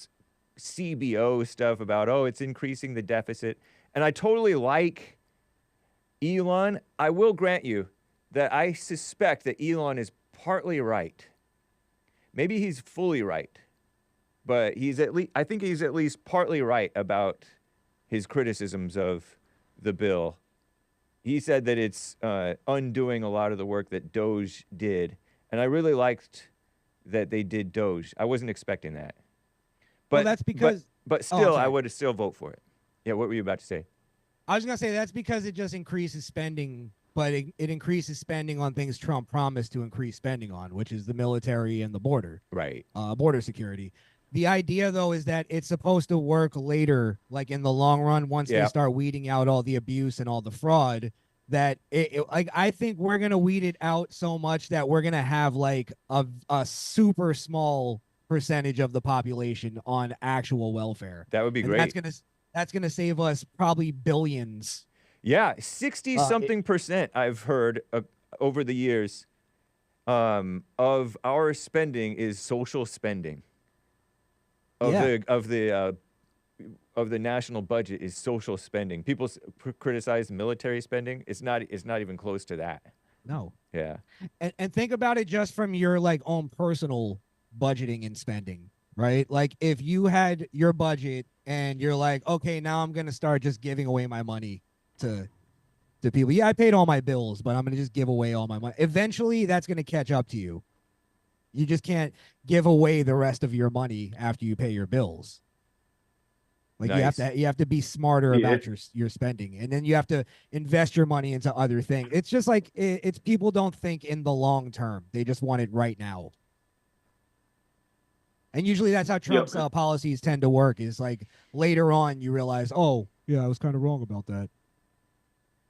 CBO stuff about, it's increasing the deficit, and I totally like Elon. I will grant you that I suspect that Elon is partly right. Maybe he's fully right, but I think he's at least partly right about his criticisms of the bill. He said that it's undoing a lot of the work that Doge did, and I really liked that they did Doge. I wasn't expecting that. But well, that's because. But still, I would still vote for it. Yeah, what were you about to say? I was gonna say that's because it just increases spending, but it increases spending on things Trump promised to increase spending on, which is the military and the border. Right. Border security. The idea, though, is that it's supposed to work later, like in the long run, once they start weeding out all the abuse and all the fraud, that I think we're going to weed it out so much that we're going to have like a super small percentage of the population on actual welfare. That would be great. That's going to save us probably billions. Yeah, 60-something% I've heard over the years of our spending is social spending. Of the national budget is social spending. People criticize military spending. It's not even close to that. No. Yeah. And think about it just from your like own personal budgeting and spending, right? Like if you had your budget and you're like, okay, now I'm gonna start just giving away my money to people. Yeah, I paid all my bills, but I'm gonna just give away all my money. Eventually, that's gonna catch up to you. You just can't give away the rest of your money after you pay your bills. Like nice. you have to be smarter about your spending, and then you have to invest your money into other things. It's just like it's people don't think in the long term; they just want it right now. And usually that's how Trump's policies tend to work. Is like later on you realize, oh yeah, I was kind of wrong about that.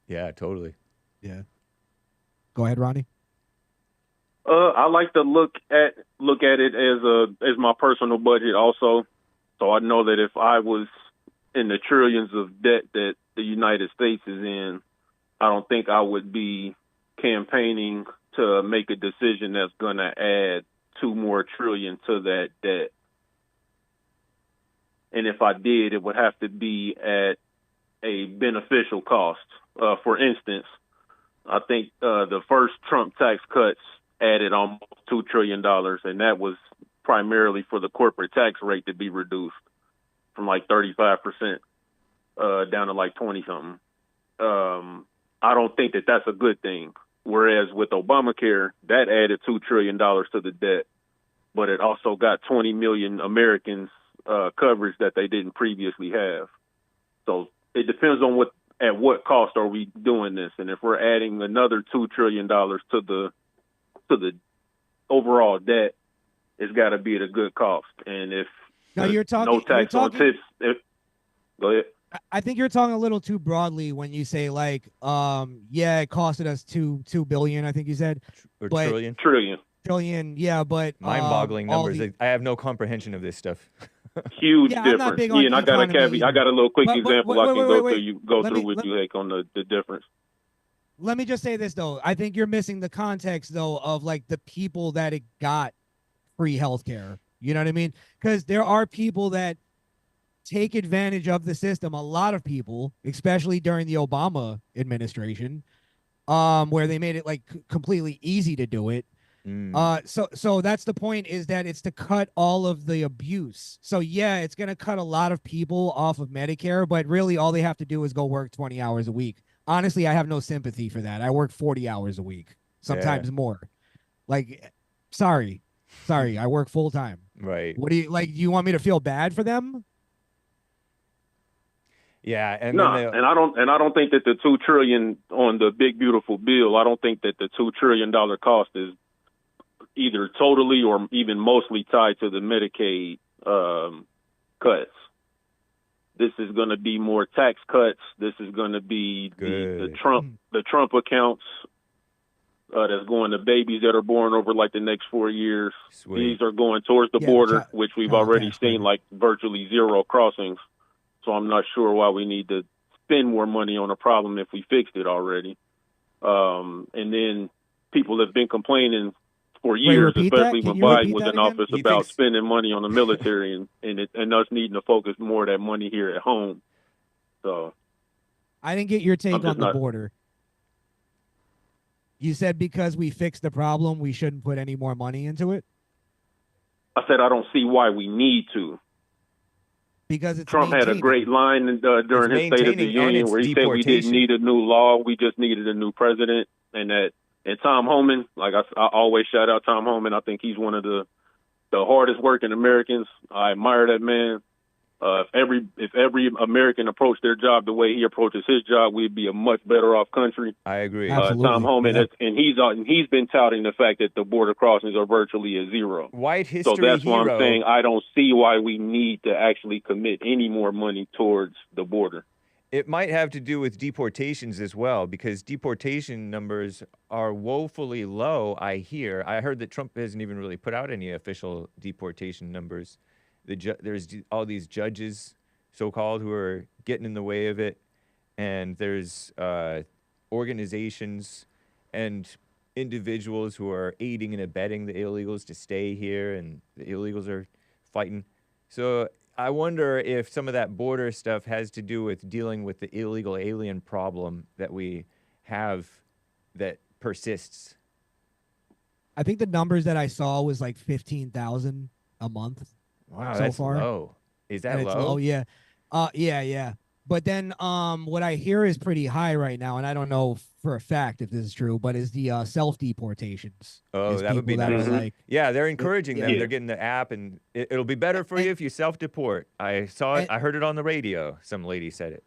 Yeah, totally. Yeah. Go ahead, Ronnie. I like to look at it as my personal budget also. So I know that if I was in the trillions of debt that the United States is in, I don't think I would be campaigning to make a decision that's going to add $2 more trillion to that debt. And if I did, it would have to be at a beneficial cost. For instance, I think the first Trump tax cuts added almost $2 trillion, and that was primarily for the corporate tax rate to be reduced from like 35% down to like 20-something. I don't think that that's a good thing. Whereas with Obamacare, that added $2 trillion to the debt, but it also got 20 million Americans coverage that they didn't previously have. So it depends on at what cost are we doing this, and if we're adding another $2 trillion to the overall debt, it's got to be at a good cost. And if you're talking, no tax on tips, go ahead. I think you're talking a little too broadly when you say like, it costed us $2 billion. I think you said, or but, trillion. Yeah, but mind-boggling numbers. I have no comprehension of this stuff. Huge difference. And I got a little quick example I can go through with you, Hake, on the difference. Let me just say this though. I think you're missing the context though of like the people that it got free healthcare. You know what I mean? Because there are people that take advantage of the system. A lot of people, especially during the Obama administration, where they made it like completely easy to do it. So that's the point, is that it's to cut all of the abuse. So yeah, it's going to cut a lot of people off of Medicare, but really all they have to do is go work 20 hours a week. Honestly, I have no sympathy for that. I work 40 hours a week, sometimes more. Like, sorry, I work full time. Right. What do you like? Do you want me to feel bad for them? Yeah, and no, and I don't think that the $2 trillion on the big beautiful bill, I don't think that the $2 trillion cost is either totally or even mostly tied to the Medicaid cuts. This is going to be more tax cuts. This is going to be the Trump accounts that's going to babies that are born over like the next 4 years. Sweet. These are going towards the border, which we've already seen like virtually zero crossings. So I'm not sure why we need to spend more money on a problem if we fixed it already. And then people have been complaining for years, especially when Biden was in office, about spending money on the military and us needing to focus more of that money here at home. So I didn't get your take on the border. You said because we fixed the problem, we shouldn't put any more money into it? I said I don't see why we need to. Because it's Trump had a great line during his State of the Union where he said we didn't need a new law, we just needed a new president. And Tom Homan, like I always shout out Tom Homan. I think he's one of the hardest working Americans. I admire that man. If every American approached their job the way he approaches his job, we'd be a much better off country. I agree. Tom Homan, and he's been touting the fact that the border crossings are virtually a zero. White history So that's hero. why I'm saying I don't see why we need to actually commit any more money towards the border. It might have to do with deportations as well, because deportation numbers are woefully low, I hear. I heard that Trump hasn't even really put out any official deportation numbers. There's all these judges, so-called, who are getting in the way of it. And there's organizations and individuals who are aiding and abetting the illegals to stay here, and the illegals are fighting. So I wonder if some of that border stuff has to do with dealing with the illegal alien problem that we have that persists. I think the numbers that I saw was like 15,000 a month. Wow, so that's far. low. Is that low? Low, yeah. Yeah. But then what I hear is pretty high right now, and I don't know for a fact if this is true, but is the self-deportations. Oh, that would be nice. Like, yeah, they're encouraging them. They're getting the app, and it'll be better for you if you self-deport. I saw it. I heard it on the radio. Some lady said it.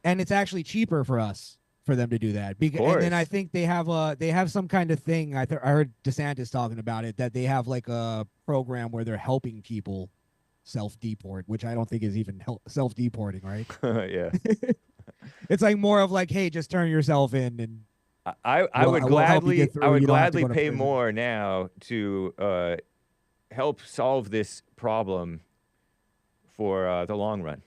And it's actually cheaper for us for them to do that. And then I think they have some kind of thing. I heard DeSantis talking about it, that they have like a program where they're helping people self-deport, which I don't think is even self-deporting, right? Yeah. It's like more of like, hey, just turn yourself in, and I would gladly pay more now to help solve this problem for the long run.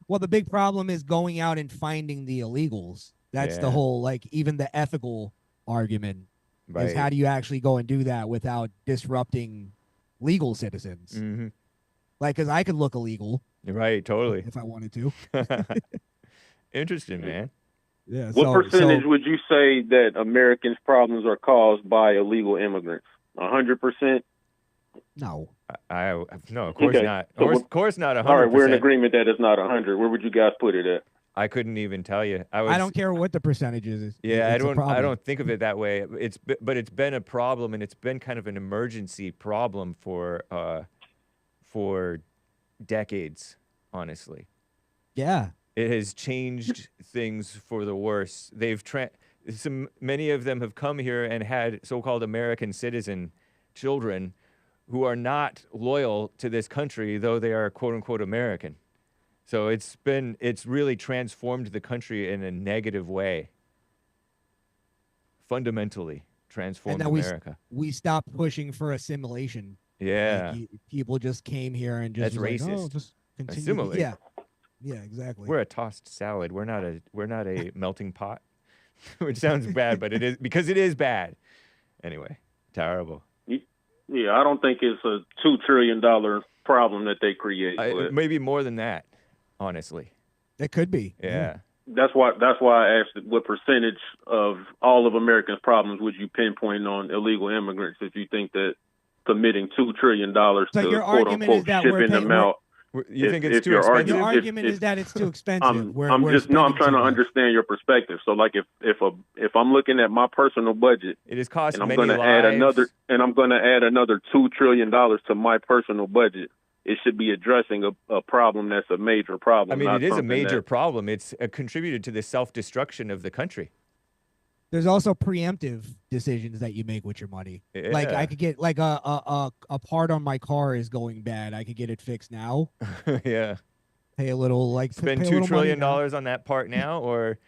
Well, the big problem is going out and finding the illegals. That's the whole, like, even the ethical argument is how do you actually go and do that without disrupting legal citizens? Mm-hmm. Like, because I could look illegal. Right, totally. If I wanted to. Interesting, man. Yeah. What percentage would you say that Americans' problems are caused by illegal immigrants? 100%? No. No, of course not. Of course not 100%. All right, we're in agreement that it's not 100. Where would you guys put it at? I couldn't even tell you. I don't care what the percentage is. Yeah, I don't think of it that way. But it's been a problem, and it's been kind of an emergency problem for decades, honestly. Yeah. It has changed things for the worse. Many of them have come here and had so-called American citizen children who are not loyal to this country, though they are quote unquote American. So it's really transformed the country in a negative way. Fundamentally transformed America. We stopped pushing for assimilation. Yeah. Like, people just came here and just That's racist. like, oh, just continue. Assimilate. Yeah. Yeah, exactly. We're a tossed salad. We're not a melting pot. Which sounds bad, but it is, because it is bad. Anyway, terrible. Yeah, I don't think it's a $2 trillion problem that they create. But Maybe more than that, honestly. It could be. Yeah. that's why I asked what percentage of all of Americans' problems would you pinpoint on illegal immigrants if you think that committing $2 trillion So to your quote argument unquote is that shipping them out. You think it's if too your expensive? Your argument- argument is that it's too expensive. I'm We're trying spending to too much. understand your perspective. So like if I'm looking at my personal budget It has cost and I'm many going to lives. add another $2 trillion to my personal budget, it should be addressing a problem that's a major problem. I mean, not it is a something major that- problem. It's contributed to the self-destruction of the country. There's also preemptive decisions that you make with your money. Like Yeah. I could get like a part on my car is going bad. I could get it fixed now. Yeah. Pay a little Spend pay a $2 little trillion money now. on that part now, or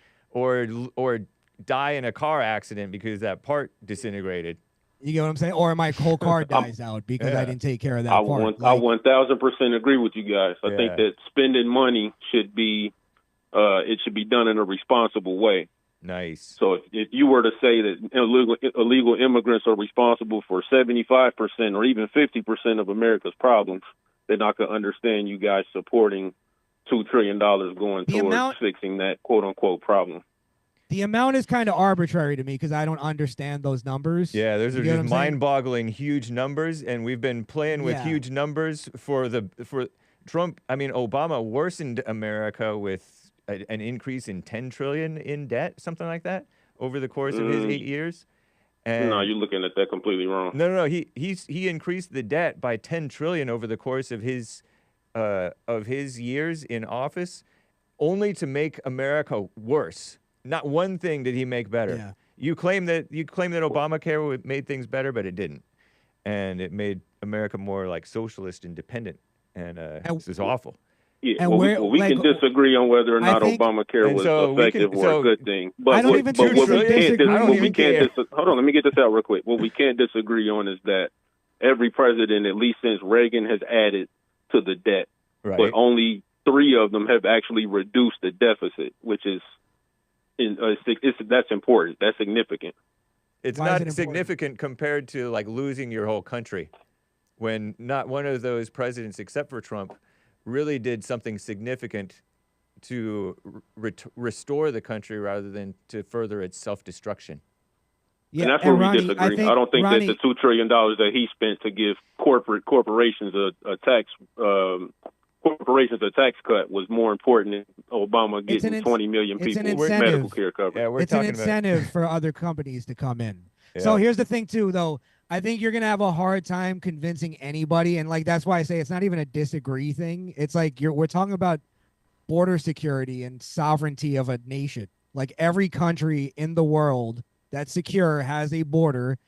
die in a car accident because that part disintegrated. You get what I'm saying? Or my whole car dies out because I Yeah. didn't take care of that I part. I 1000% agree with you guys. I think Yeah. that spending money should be it should be done in a responsible way. Nice. So if you were to say that illegal immigrants are responsible for 75% or even 50% of America's problems, then I could understand you guys supporting $2 trillion going towards fixing that quote unquote problem. The amount is kind of arbitrary to me because I don't understand those numbers. Yeah, those You are get what just I'm saying? mind-boggling huge numbers, and we've been playing with Yeah. huge numbers for Trump. I mean, Obama worsened America with an increase in 10 trillion in debt, something like that, over the course of his 8 years. And No, you're looking at that completely wrong. No. He increased the debt by 10 trillion over the course of his years in office, only to make America worse. Not one thing did he make better. Yeah. You claim that Obamacare made things better, but it didn't, and it made America more like socialist and dependent. And this is awful. Yeah, And we can disagree on whether or not think- Obamacare And was so we effective can- or so a good thing. But I don't what- even but think what we we should can't disagree. dis- I don't what even we can't care. hold on, let me get this out real quick. What we can't disagree on is that every president, at least since Reagan, has added to the debt, Right. but only 3 of them have actually reduced the deficit, which is that's important. That's significant. It's Why is not it important? significant compared to like losing your whole country, when not one of those presidents, except for Trump, really did something significant to restore the country rather than to further its self-destruction. Yeah, And that's where Ronnie, we disagree. I don't think Ronnie, that the $2 trillion that he spent to give corporations a tax cut was more important than Obama getting 20 million it's an people with incentive. medical care coverage. Yeah, we're it's an talking about. incentive for other companies to come in. So Yeah. here's the thing too, though. I think you're gonna have a hard time convincing anybody, and like that's why I say it's not even a disagree thing. It's like we're talking about border security and sovereignty of a nation. Like every country in the world that's secure has a border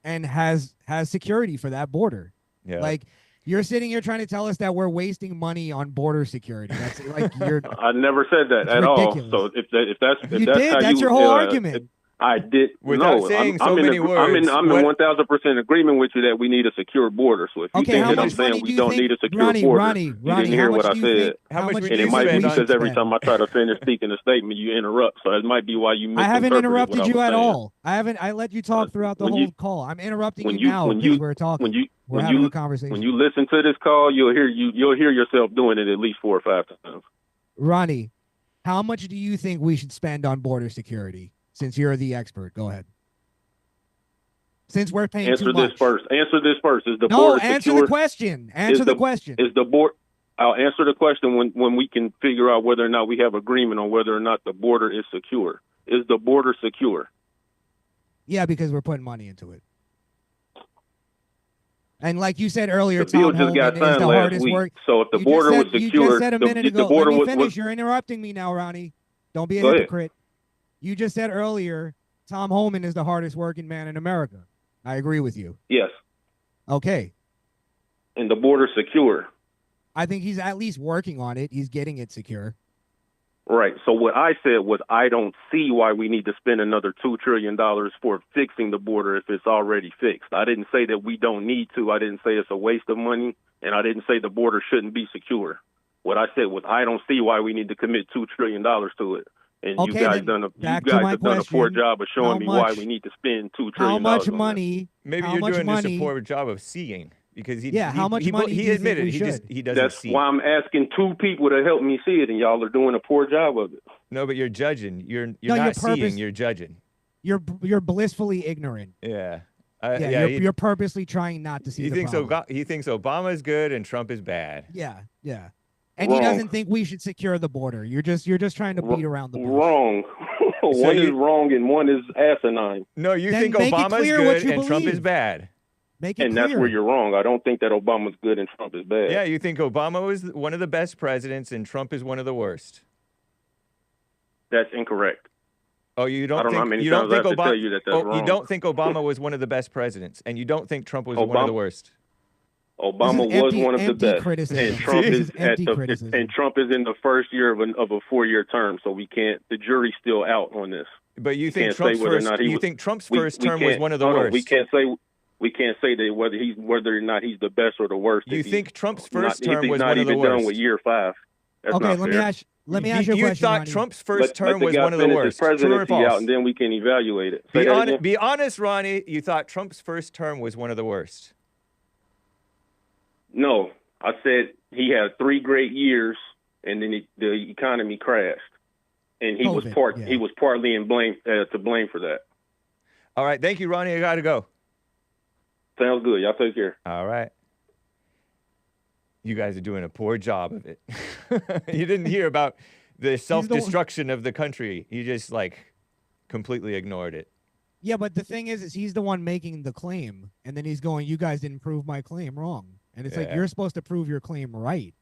and has security for that border. Yeah. Like you're sitting here trying to tell us that we're wasting money on border security. That's like you're I never said that It's at ridiculous. all. So if that's you that's did. how That's you, your whole argument. I did. Without no, saying I'm so in many words, I'm in 1,000% agreement with you that we need a secure border. So if you Okay, think how that I'm much money saying do we you don't think, need a secure Ronnie, border, Ronnie, you Ronnie, didn't hear how much what I do you said. think? How much would do And you it might be spend on- because every time I try to finish speaking a statement, you interrupt. So it might be why you I haven't misinterpreted interrupted what I you was at saying. all. I let you talk throughout the when whole you- call. I'm interrupting when you you- now when because you- we're talking. When you we're when having you a conversation. when you listen to this call, you'll hear yourself doing it at least 4 or 5 times. Ronnie, how much do you think we should spend on border security? Since you're the expert, go ahead. Since we're paying Answer too much. this first. Answer this first. Is the No, border answer secure? the question. Answer the question. Is the board? I'll answer the question when we can figure out whether or not we have agreement on whether or not the border is secure. Is the border secure? Yeah, because we're putting money into it. And like you said earlier, The bill Tom just got Homan is signed the last hardest week. work. So if the You border just was said, secure, you just said a minute the ago. border Let me was finish. You're interrupting me now, Ronnie. Don't be a Go ahead. hypocrite. You just said earlier, Tom Homan is the hardest working man in America. I agree with you. yes, Okay. and the border secure. I think he's at least working on it. He's getting it secure. Right. So what I said was I don't see why we need to spend another $2 trillion for fixing the border if it's already fixed. I didn't say that we don't need to. I didn't say it's a waste of money, and I didn't say the border shouldn't be secure. What I said was I don't see why we need to commit $2 trillion to it. And Okay, you guys then done a back you to guys my have done a poor question. job of showing How me why much- we need to spend $2 How trillion much on that. money? Maybe how you're much doing money? just a poor job of seeing because How much money he do you admitted think we should? he doesn't That's see. why I'm asking 2 people to help me see it, and y'all are doing a poor job of it. No, but you're judging. You're No, not your seeing. purpose- You're judging. You're blissfully ignorant. Yeah. Yeah, you're purposely trying not to see he the thinks problem. he thinks Obama's good and Trump is bad. Yeah. And Wrong. he doesn't think we should secure the border. You're just trying to beat around the bush. Wrong. One is wrong and one is asinine. No, you Then think make it Obama's clear what good you and Trump is believe. bad. Make it And clear. that's where you're wrong. I don't think that Obama's good and Trump is bad. Yeah, you think Obama was one of the best presidents and Trump is one of the worst. That's incorrect. Oh, you don't I don't know how think many you don't times I think have to Obama? tell you that that's You wrong. don't think Obama was one of the best presidents, and you don't think Trump was one of the worst. Obama This is was one of the empty best, criticism. and Trump This is is empty at the criticism. and Trump is in the first year of a 4-year term, so we can't. The jury's still out on this. But you think can't Trump's say whether or first? not he You was- think Trump's we first term was can't- one of the hold on, worst? We can't say that whether or not he's the best or the worst. You if think he's Trump's not- first if term he's was not one of the even done worst? with year 5. That's Okay, not let fair. me ask you a You question. thought Ronnie. Trump's first term Let the was guy one of the finish worst. his True or presidency out, false? and then we can evaluate it. Say that again? Be honest, Ronnie. You thought Trump's first term was one of the worst. No, I said he had 3 great years, and then the economy crashed, and he was COVID, partly to blame for that. All right, thank you, Ronnie. I gotta go. Sounds good. Y'all take care. All right. You guys are doing a poor job of it. You didn't hear about the self-destruction of the country. You just completely ignored it. Yeah, but the thing is he's the one making the claim, and then he's going, "You guys didn't prove my claim wrong." And it's like, you're supposed to prove your claim right,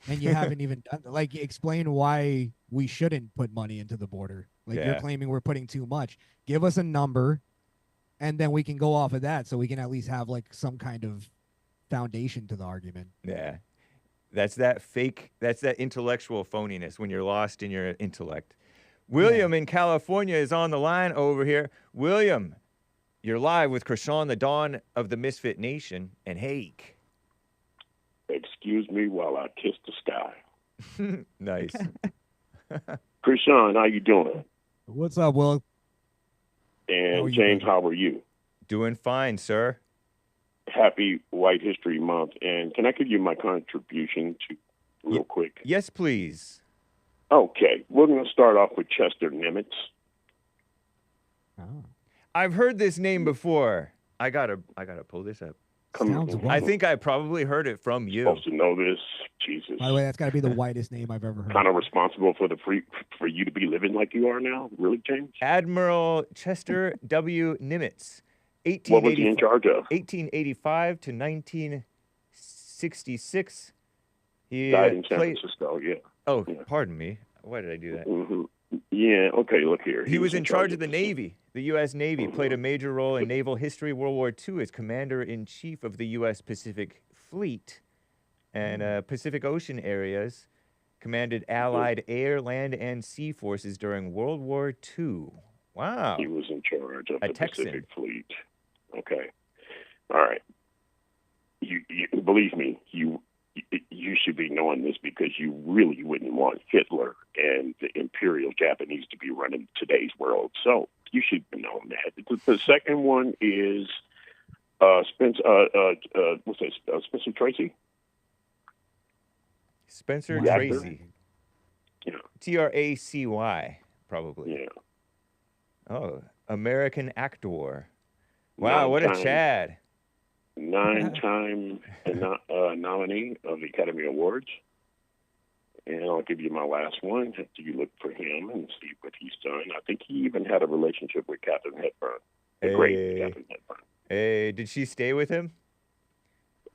and you haven't even done, explain why we shouldn't put money into the border. You're claiming we're putting too much. Give us a number, and then we can go off of that, so we can at least have some kind of foundation to the argument. Yeah. That's that intellectual phoniness when you're lost in your intellect. William in California is on the line over here. William, you're live with Crishaun the Don of the Misfit Nation and Hake. Excuse me while I kiss the sky. Nice. Crishaun, how you doing? What's up, Will? And James, how are you? Doing fine, sir. Happy White History Month. And can I give you my contribution real quick? Yes, please. Okay. We're going to start off with Chester Nimitz. Oh. I've heard this name before. I gotta pull this up. I think I probably heard it from you. Supposed to know this. Jesus. By the way, that's got to be the whitest name I've ever heard. Kind of responsible for you to be living like you are now? Really, James? Admiral Chester W. Nimitz. What was he in charge of? 1885 to 1966. He died in San Francisco, yeah. Oh, pardon me. Why did I do that? Mm-hmm. Yeah, okay, look here. He was in charge of the Navy. The U.S. Navy played a major role in naval history. World War II as commander-in-chief of the U.S. Pacific Fleet and Pacific Ocean areas. Commanded Allied air, land, and sea forces during World War II. Wow. He was in charge of the Texan. Pacific Fleet. Okay. All right. You believe me, you should be knowing this because you really wouldn't want Hitler and the Imperial Japanese to be running today's world. So you should be knowing that. The second one is Spencer Tracy? Spencer Reactor? Tracy. Yeah. Tracy, probably. Yeah. Oh, American actor. Wow, what a Chad. 9-time nominee of the Academy Awards. And I'll give you my last one after you look for him and see what he's done. I think he even had a relationship with Katharine Hepburn, the great Katharine Hepburn. Hey, did she stay with him?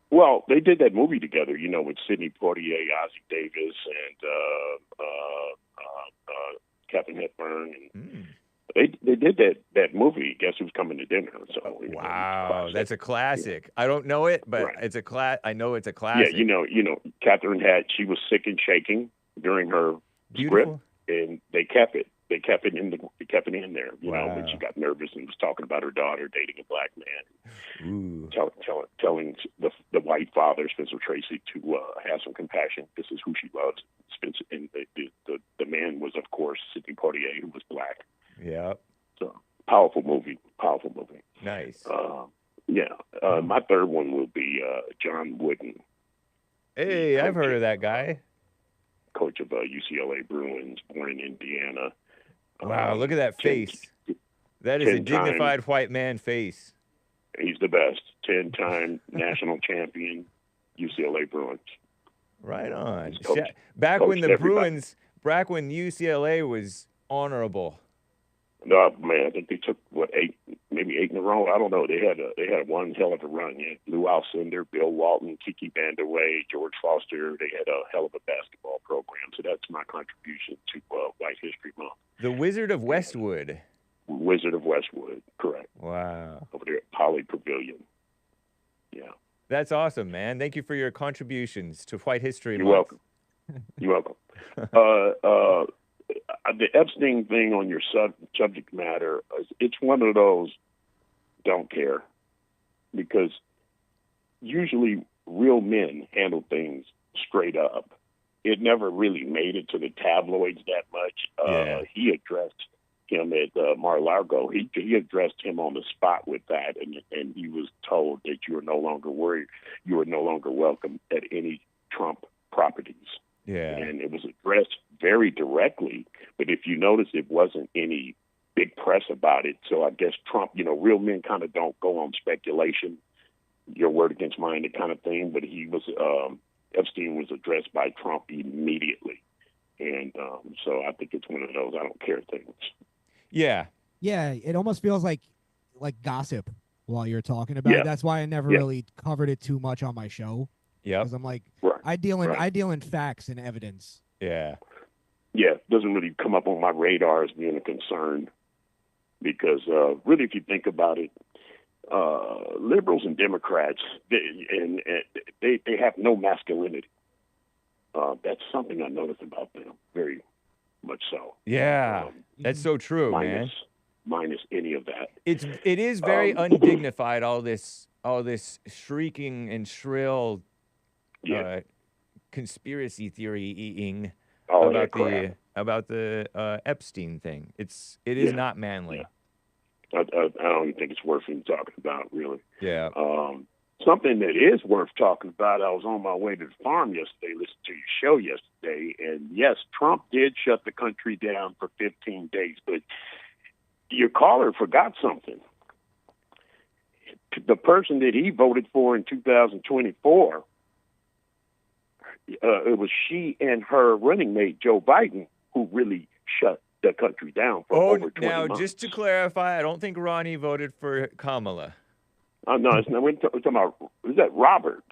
Well, they did that movie together, with Sidney Poitier, Ozzie Davis, and Katharine Hepburn. And They did that movie. Guess Who's Coming to Dinner? So wow, that's a classic. I don't know it, but it's a I know it's a classic. Yeah, Katharine she was sick and shaking during her script, and they kept it. They kept it in there. When she got nervous and was talking about her daughter dating a black man, telling the white father Spencer Tracy to have some compassion. This is who she loves. Spencer, and the man villain was, of course, Sidney Poitier, who was black. Yeah. So powerful movie. Powerful movie. Nice. My third one will be John Wooden. Hey, I've heard of that guy. Coach of UCLA Bruins, born in Indiana. Wow, look at that face. That is a dignified white man face. He's the best. 10-time national champion, UCLA Bruins. Right on. Coach, back when the everybody. Bruins, back when UCLA was honorable. No, man, I think they took maybe 8 in a row. I don't know. They had one hell of a run. Yeah. Lou Alcindor, Bill Walton, Kiki Vandeweghe, George Foster. They had a hell of a basketball program. So that's my contribution to White History Month. The Wizard of Westwood. Wizard of Westwood, correct. Wow. Over there at Poly Pavilion. Yeah. That's awesome, man. Thank you for your contributions to White History Month. Welcome. You're welcome. The Epstein thing on your subject matter, it's one of those don't care, because usually real men handle things straight up. It never really made it to the tabloids that much. He addressed him at Mar-a-Lago. He addressed him on the spot with that, and he was told that you are no longer worried, you are no longer welcome at any Trump properties. Yeah. And it was addressed very directly, but if you notice, it wasn't any big press about it. So I guess Trump, real men kind of don't go on speculation, your word against mine, that kind of thing. But Epstein was addressed by Trump immediately. And so I think it's one of those I don't care things. Yeah. Yeah, it almost feels like gossip while you're talking about it. That's why I never really covered it too much on my show. Yeah. Because I'm like, I deal in facts and evidence. Yeah. Yeah, it doesn't really come up on my radar as being a concern, because really, if you think about it, liberals and Democrats, they have no masculinity. That's something I noticed about them, very much so. Yeah, that's so true, man. Minus any of that. It is very undignified. All this shrieking and shrill, conspiracy theory-ing about the Epstein thing. It is not manly. I don't even think it's worth even talking about, really. Yeah. Something that is worth talking about, I was on my way to the farm yesterday, listened to your show yesterday, and yes, Trump did shut the country down for 15 days, but your caller forgot something. The person that he voted for in 2024, it was she and her running mate, Joe Biden, who really shut the country down for over 20 months. Now, just to clarify, I don't think Ronnie voted for Kamala. No, it's not. We're talking about, is that Robert?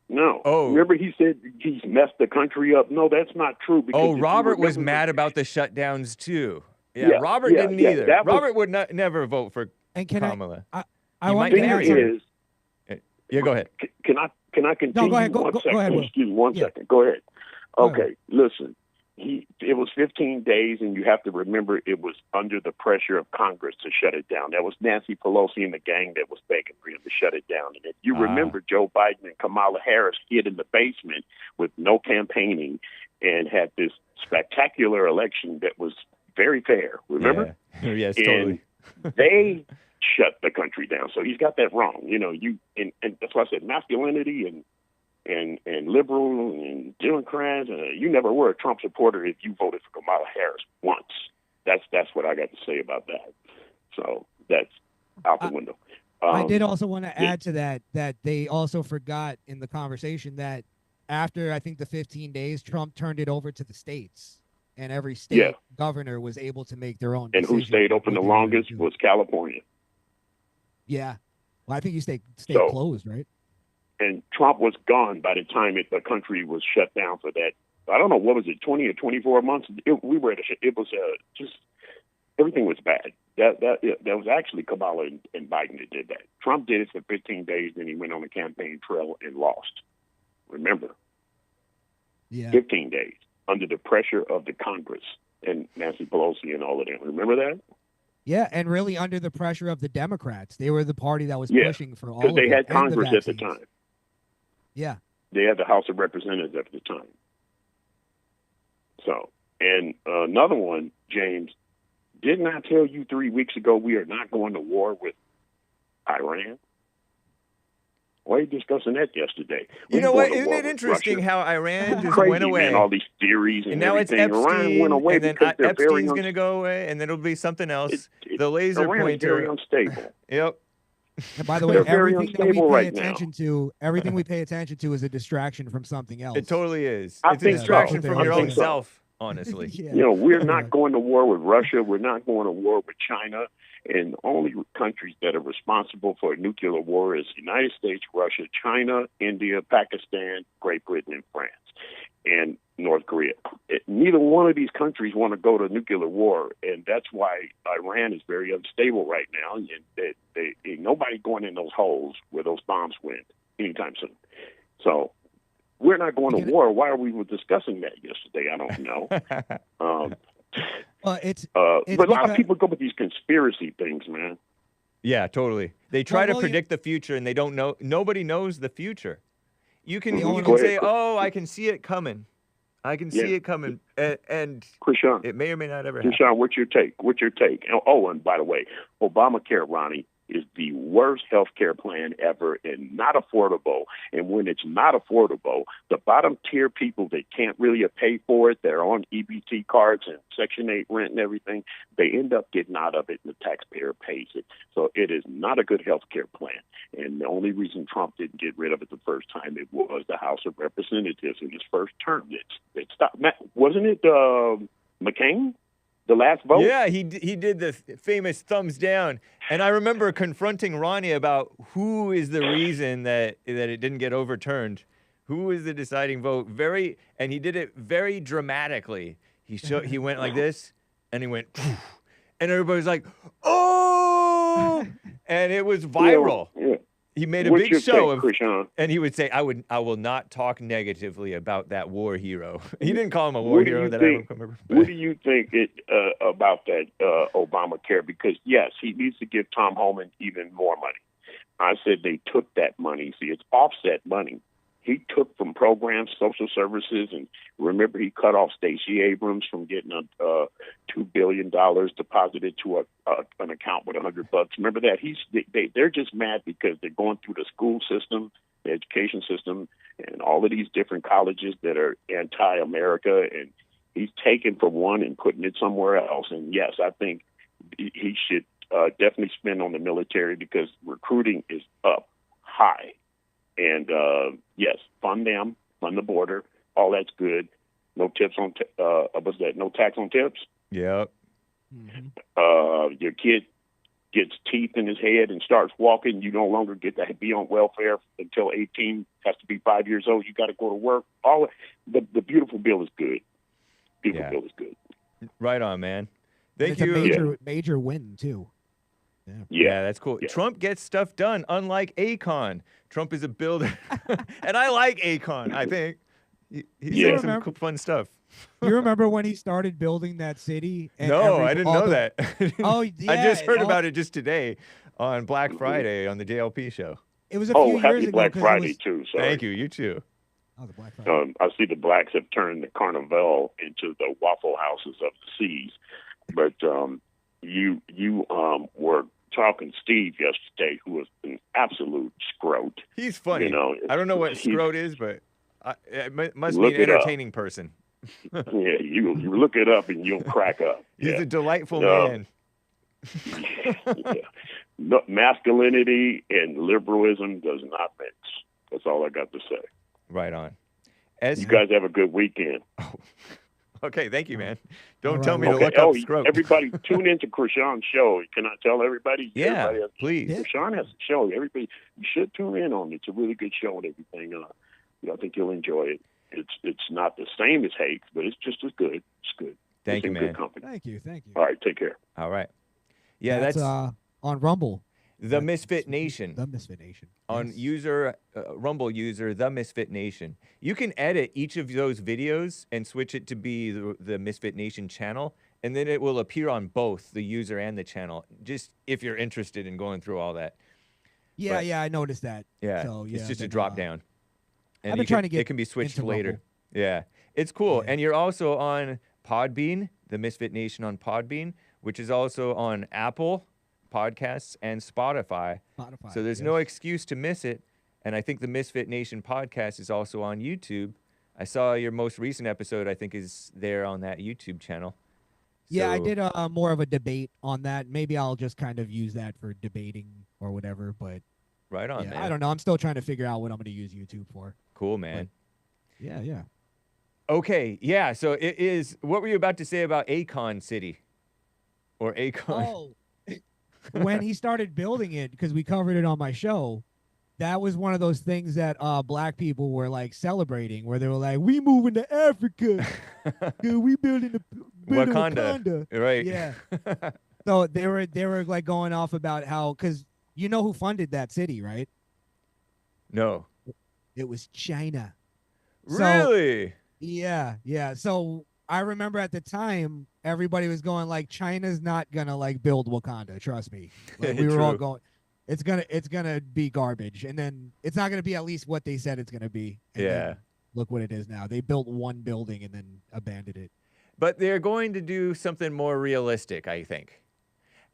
No. Oh. Remember he said he's messed the country up? No, that's not true. Because Robert was mad about the shutdowns, too. Yeah, Robert didn't either. Robert would never vote for Kamala. I want to answer. Yeah, go ahead. Can I continue? No, go ahead. Go ahead. Excuse me one second. Go ahead. Okay, listen. It was 15 days, and you have to remember it was under the pressure of Congress to shut it down. That was Nancy Pelosi and the gang that was begging for him to shut it down. And if you remember, Joe Biden and Kamala Harris hid in the basement with no campaigning and had this spectacular election that was very fair. Remember? Yeah. Yes, totally. They shut the country down. So he's got that wrong. And that's why I said masculinity and liberal and Democrats. You never were a Trump supporter if you voted for Kamala Harris once. That's what I got to say about that. So that's out the window. I did also want to add to that they also forgot in the conversation that after, I think, the 15 days, Trump turned it over to the states, and every state governor was able to make their own decision. And who stayed open the longest was California. Yeah. Well, I think you stayed closed, right? And Trump was gone by the time the country was shut down for that. I don't know, what was it, 20 or 24 months? It was just, everything was bad. That was actually Kamala and Biden that did that. Trump did it for 15 days, then he went on the campaign trail and lost. Remember? Yeah. 15 days under the pressure of the Congress and Nancy Pelosi and all of them. Remember that? Yeah, and really under the pressure of the Democrats. They were the party that was pushing for all of it. Because they had Congress at the time. Yeah. They had the House of Representatives at the time. So, And another one, James, didn't I tell you 3 weeks ago we are not going to war with Iran? Why are you discussing that yesterday? You know what? Isn't it interesting how Iran just crazy, went away? Man, all these theories and now it's everything. Epstein, Iran went away and then because they're Epstein's going to go away, and then it'll be something else. The laser Iran pointer. Is very unstable. Yep. And by the way, everything that we pay attention to, everything we pay attention to is a distraction from something else. It totally is. I It's a think distraction so. from I your think own so. self, honestly. You know, we're not going to war with Russia. We're not going to war with China. And the only countries that are responsible for a nuclear war is the United States, Russia, China, India, Pakistan, Great Britain, and France, and North Korea. Neither one of these countries want to go to nuclear war, and that's why Iran is very unstable right now. And ain't nobody going in those holes where those bombs went anytime soon. So we're not going to war. Why are we discussing that yesterday? I don't know. Well, it's but a lot of people go with these conspiracy things, man. Yeah, totally. They try to predict the future, and they don't know. Nobody knows the future. You can say, "Oh, I can see it coming. I can see it coming," and Crishaun, it may or may not ever happen. Crishaun, what's your take? What's your take? Oh, and by the way, Obamacare, Ronnie, is the worst health care plan ever and not affordable. And when it's not affordable, the bottom tier people that can't really pay for it, they're on EBT cards and Section 8 rent and everything, they end up getting out of it and the taxpayer pays it. So it is not a good health care plan. And the only reason Trump didn't get rid of it the first time, it was the House of Representatives in his first term. It stopped. Wasn't it McCain? The last vote? Yeah, he did the famous thumbs down. And I remember confronting Ronnie about who is the reason that it didn't get overturned. Who is the deciding vote? And he did it very dramatically. He went like this, and he went, poof, and everybody was like, "Oh!" And it was viral. Yeah. He made a big show of, Crishaun? and he would say, I will not talk negatively about that war hero." He didn't call him a war hero that I remember. What do you think about that Obamacare? Because, yes, he needs to give Tom Homan even more money. I said they took that money. See, it's offset money. He took from programs, social services, and remember he cut off Stacey Abrams from getting $2 billion deposited to an account with $100. Remember that? They're just mad because they're going through the school system, the education system, and all of these different colleges that are anti-America, and he's taking from one and putting it somewhere else. And yes, I think he should definitely spend on the military because recruiting is up high. And yes, fund them, fund the border. All that's good. No tips on what's that? No tax on tips. Yep. Your kid gets teeth in his head and starts walking. You no longer get to be on welfare until 18. Has to be 5 years old. You got to go to work. All the beautiful bill is good. Beautiful bill is good. Right on, man. Thank you. It's a major win too. Yeah, that's cool. Yeah. Trump gets stuff done, unlike Akon. Trump is a builder. And I like Akon, I think. He's saying some fun stuff. You remember when he started building that city? And no, I didn't know that. Oh, yeah. I just heard about it just today on Black Friday on the JLP show. It was a few years happy ago. Black Friday, too. Sorry. Thank you. You too. Oh, the Black Friday. I see the blacks have turned the Carnival into the Waffle Houses of the seas. But you were talking Steve yesterday, who was an absolute scrote. He's funny. You know, I don't know what scrote is, but it must be an entertaining person. Yeah, you look it up and you'll crack up. He's a delightful man. No, masculinity and liberalism does not mix. That's all I got to say. Right on. You guys have a good weekend. Oh. Okay, thank you, man. Don't tell me to look up scrote. Everybody, tune into Crishaun's show. Can I tell everybody? Yeah, everybody please. Crishaun has a show. Everybody, you should tune in on it. It's a really good show and everything. I think you'll enjoy it. It's not the same as Hake, but it's just as good. It's good. Thank you, man. Good company. Thank you. All right, take care. All right. Yeah, that's on Rumble. The Misfit Nation. The Misfit Nation. On Rumble user, The Misfit Nation. You can edit each of those videos and switch it to be the Misfit Nation channel, and then it will appear on both the user and the channel, just if you're interested in going through all that. Yeah, I noticed that. Yeah, so, it's just a drop down. And I've been trying to get it can be switched into later. Rumble. Yeah, it's cool. Yeah. And you're also on Podbean, the Misfit Nation on Podbean, which is also on Apple Podcasts and Spotify. So there's no excuse to miss it. And I think the Misfit Nation podcast is also on YouTube. I saw your most recent episode, I think, is there on that YouTube channel. Yeah, I did more of a debate on that. Maybe I'll just kind of use that for debating or whatever. But right on, yeah, man. I don't know. I'm still trying to figure out what I'm going to use YouTube for. Cool, man. But, yeah. Okay, yeah. So it is. What were you about to say about Akon City, or Akon? Oh, when he started building it, because we covered it on my show, that was one of those things that black people were like celebrating, where they were like, "We moving to Africa, dude. We building Wakanda." Right? Yeah. So they were like going off about how, because you know who funded that city, right? No. It was China. Really? So, yeah. So I remember at the time, everybody was going like, China's not gonna like build Wakanda. Trust me. Like, we were all going, it's gonna be garbage, and then it's not gonna be at least what they said it's gonna be. And yeah. Look what it is now. They built one building and then abandoned it. But they're going to do something more realistic, I think.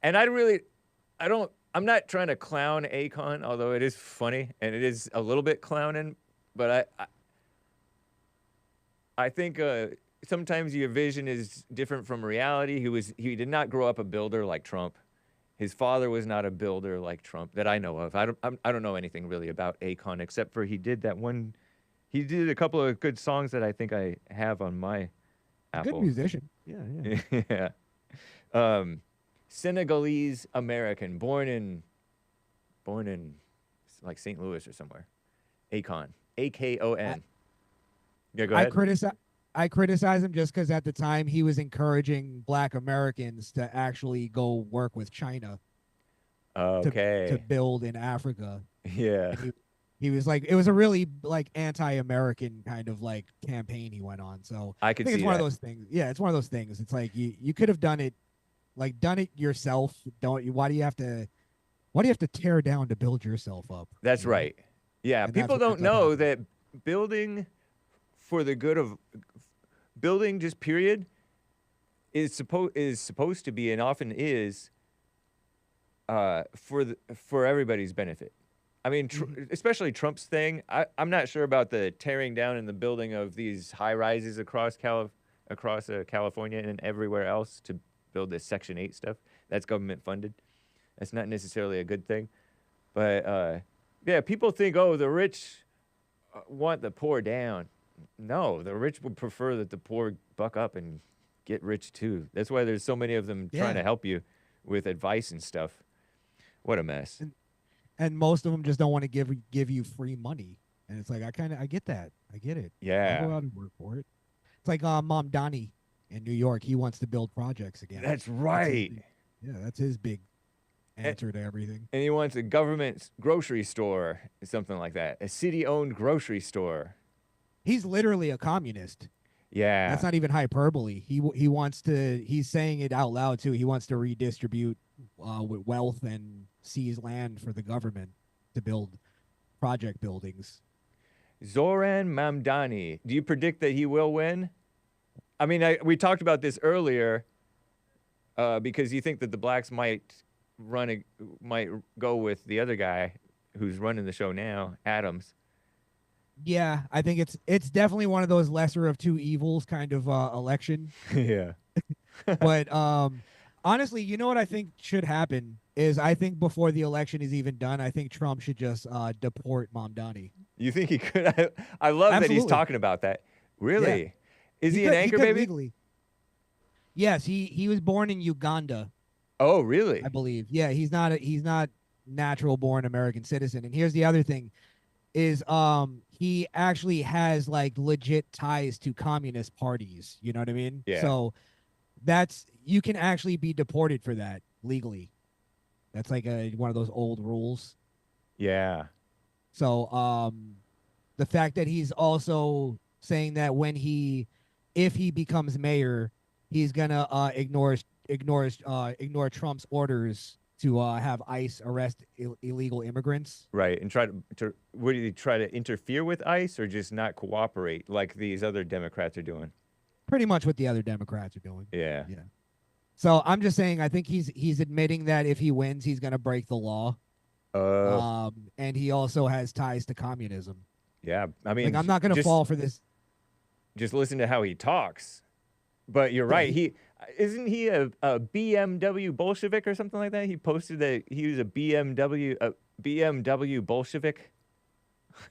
And I'm not trying to clown Akon, although it is funny and it is a little bit clowning. But I think sometimes your vision is different from reality. He did not grow up a builder like Trump. His father was not a builder like Trump that I know of. I don't know anything really about Akon except for he did a couple of good songs that I think I have on my Apple. Good musician. Yeah. Yeah. Senegalese American, born in like St. Louis or somewhere. Akon. Akon. Yeah, go ahead. I criticize him just because at the time he was encouraging black Americans to actually go work with China. To build in Africa. Yeah. He was like, it was a really like anti-American kind of like campaign he went on. So I think it's one of those things. Yeah, it's one of those things. It's like you could have done it yourself. Why do you have to tear down to build yourself up? That's right. Yeah, and people don't know that building for the good of building, just period, is supposed to be and often is for everybody's benefit. I mean, especially Trump's thing. I'm not sure about the tearing down and the building of these high rises across California and everywhere else to build this Section 8 stuff. That's government funded. That's not necessarily a good thing. But yeah, people think, oh, the rich want the poor down. No, the rich would prefer that the poor buck up and get rich too. That's why there's so many of them trying to help you with advice and stuff. What a mess. And most of them just don't want to give you free money. And it's like, I get that. I get it. Yeah. I'll go out and work for it. It's like Mamdani in New York. He wants to build projects again. That's right. That's his big answer to everything. And he wants a government grocery store, something like that. A city-owned grocery store. He's literally a communist. Yeah. That's not even hyperbole. He wants to, he's saying it out loud too. He wants to redistribute with wealth and seize land for the government to build project buildings. Zohran Mamdani. Do you predict that he will win? I mean, we talked about this earlier because you think that the blacks might go with the other guy who's running the show now, Adams. Yeah, I think it's definitely one of those lesser of two evils kind of election. Yeah. But honestly, you know what I think should happen is I think before the election is even done, I think Trump should just deport Mamdani. You think he could? I love that he's talking about that. Really? Yeah. Is he an anchor baby? Legally. Yes, he was born in Uganda. Oh, really? I believe. Yeah, he's not natural born American citizen. And here's the other thing is he actually has like legit ties to communist parties. You know what I mean? Yeah. So you can actually be deported for that legally. That's like one of those old rules. Yeah. So the fact that he's also saying that if he becomes mayor, he's gonna ignore Trump's orders to have ICE arrest illegal immigrants. Right, and would he try to interfere with ICE or just not cooperate like these other Democrats are doing? pretty much what the other Democrats are doing. Yeah. Yeah. So I'm just saying, I think he's admitting that if he wins, he's going to break the law. And he also has ties to communism. Yeah. I mean, like, I'm not going to fall for this. Just listen to how he talks. But you're right. Isn't he a BMW Bolshevik or something like that? He posted that he was a BMW Bolshevik.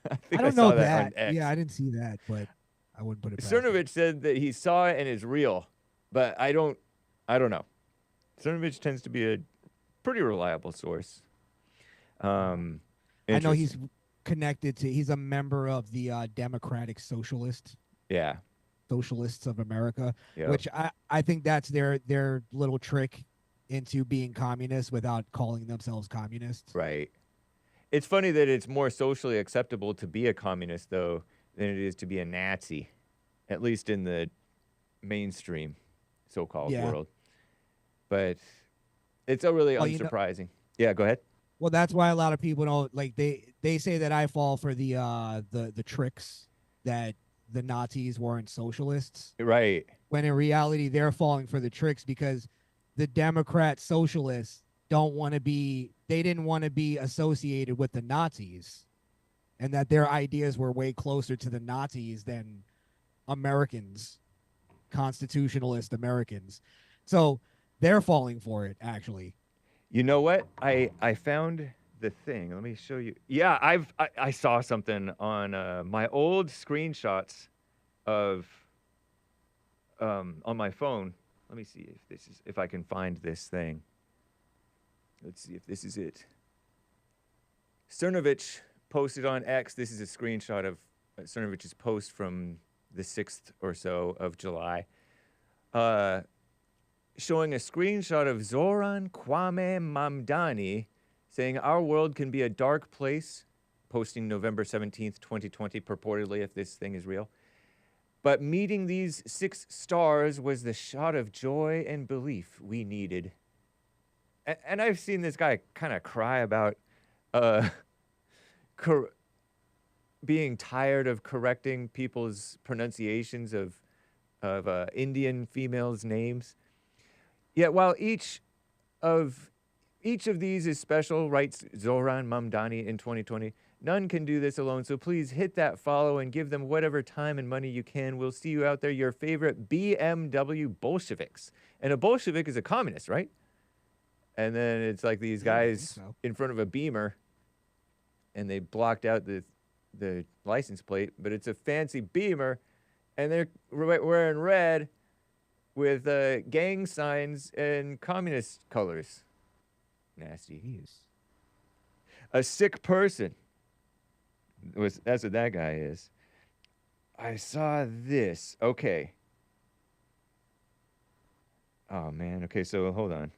I don't know saw that on X. Yeah, I didn't see that, but I wouldn't put it past Cernovich said that he saw it and it's real, but I don't know. Cernovich tends to be a pretty reliable source. I know he's connected to. He's a member of the Democratic Socialists of America, which I think that's their little trick into being communist without calling themselves communists. Right. It's funny that it's more socially acceptable to be a communist, though, than it is to be a Nazi, at least in the mainstream so-called world. But it's really unsurprising. Yeah, go ahead. Well, that's why a lot of people don't like. They say that I fall for the tricks that the Nazis weren't socialists. Right. When in reality, they're falling for the tricks because the Democrat socialists didn't want to be associated with the Nazis, and that their ideas were way closer to the Nazis than Americans, constitutionalist Americans. So they're falling for it, actually. You know what? I found the thing. Let me show you. Yeah, I saw something on my old screenshots of on my phone. Let me see if I can find this thing. Let's see if this is it. Cernovich posted on X. This is a screenshot of Cernovich's post from the 6th or so of July. Showing a screenshot of Zohran Mamdani saying our world can be a dark place, posting November 17th, 2020, purportedly, if this thing is real. But meeting these 6 stars was the shot of joy and belief we needed. And I've seen this guy kind of cry about being tired of correcting people's pronunciations of Indian females' names. Yet while each of these is special, writes Zohran Mamdani in 2020, none can do this alone, so please hit that follow and give them whatever time and money you can. We'll see you out there, your favorite BMW Bolsheviks. And a Bolshevik is a communist, right? And then it's like these guys in front of a Beamer, and they blocked out the license plate, but it's a fancy Beamer, and they're wearing red with gang signs and communist colors. Nasty. Jeez. A sick person. That's what that guy is. I saw this. Okay. Oh, man. Okay, so hold on.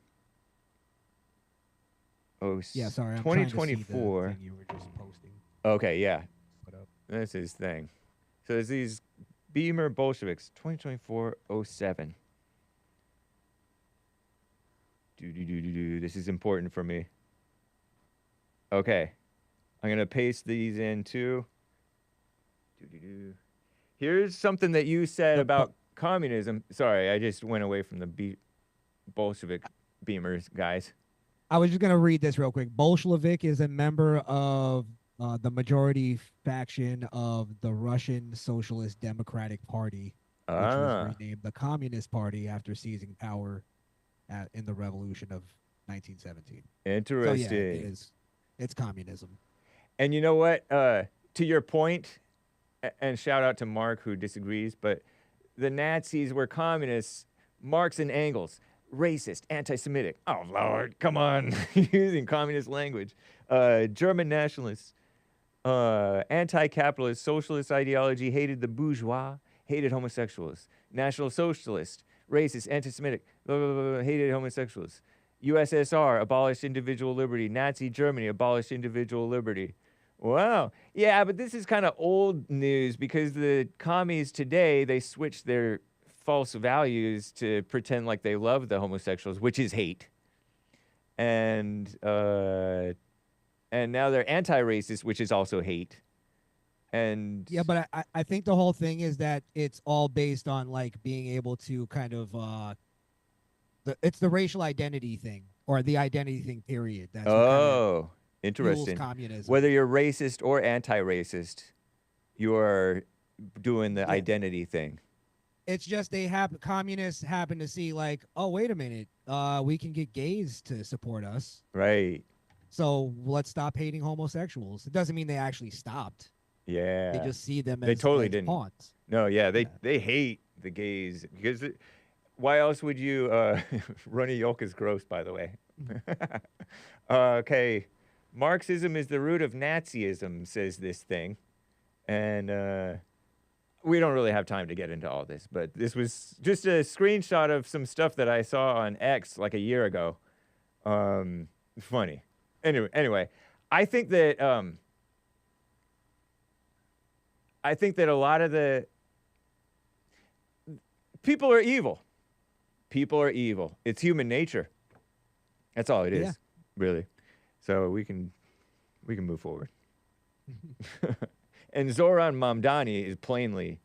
Oh, yeah, sorry. I'm 2024. trying to see the thing you were just posting. Okay, yeah. That's his thing. So there's these Beamer Bolsheviks, 2024-07. This is important for me. Okay. I'm going to paste these in too. Here's something that you said about communism. Sorry, I just went away from the Bolshevik Beamers, guys. I was just going to read this real quick. Bolshevik is a member of the majority faction of the Russian Socialist Democratic Party, which was renamed the Communist Party after seizing power in the revolution of 1917. Interesting. So, yeah, it is. It's communism. And you know what? To your point, and shout out to Mark who disagrees, but the Nazis were communists, Marx and Engels, racist, anti-Semitic. Oh, Lord, come on. Using communist language. German nationalists, anti-capitalist, socialist ideology, hated the bourgeois, hated homosexuals. National socialist, racist, anti-Semitic, hated homosexuals. USSR, abolished individual liberty. Nazi Germany, abolished individual liberty. Wow. Yeah, but this is kind of old news because the commies today, they switched their false values to pretend like they love the homosexuals, which is hate. And now they're anti-racist, which is also hate. And yeah, but I think the whole thing is that it's all based on like being able to kind of it's the racial identity thing or the identity thing period. That's what kind of oh, fuels interesting. communism. Whether you're racist or anti-racist, you're doing the Yeah. identity thing. It's just communists happen to see like, oh, wait a minute, we can get gays to support us, Right. so let's stop hating homosexuals. It doesn't mean they actually stopped. Yeah. They just see them They as, totally as didn't. pawns. No, yeah, they hate the gays because why else would you Ronnie Yolk is gross, by the way. Okay. Marxism is the root of Nazism, says this thing. And we don't really have time to get into all this, but this was just a screenshot of some stuff that I saw on X like a year ago. Funny. Anyway, I think that a lot of the people are evil. People are evil. It's human nature. That's all it is, Yeah. really. So we can move forward. And Zohran Mamdani is plainly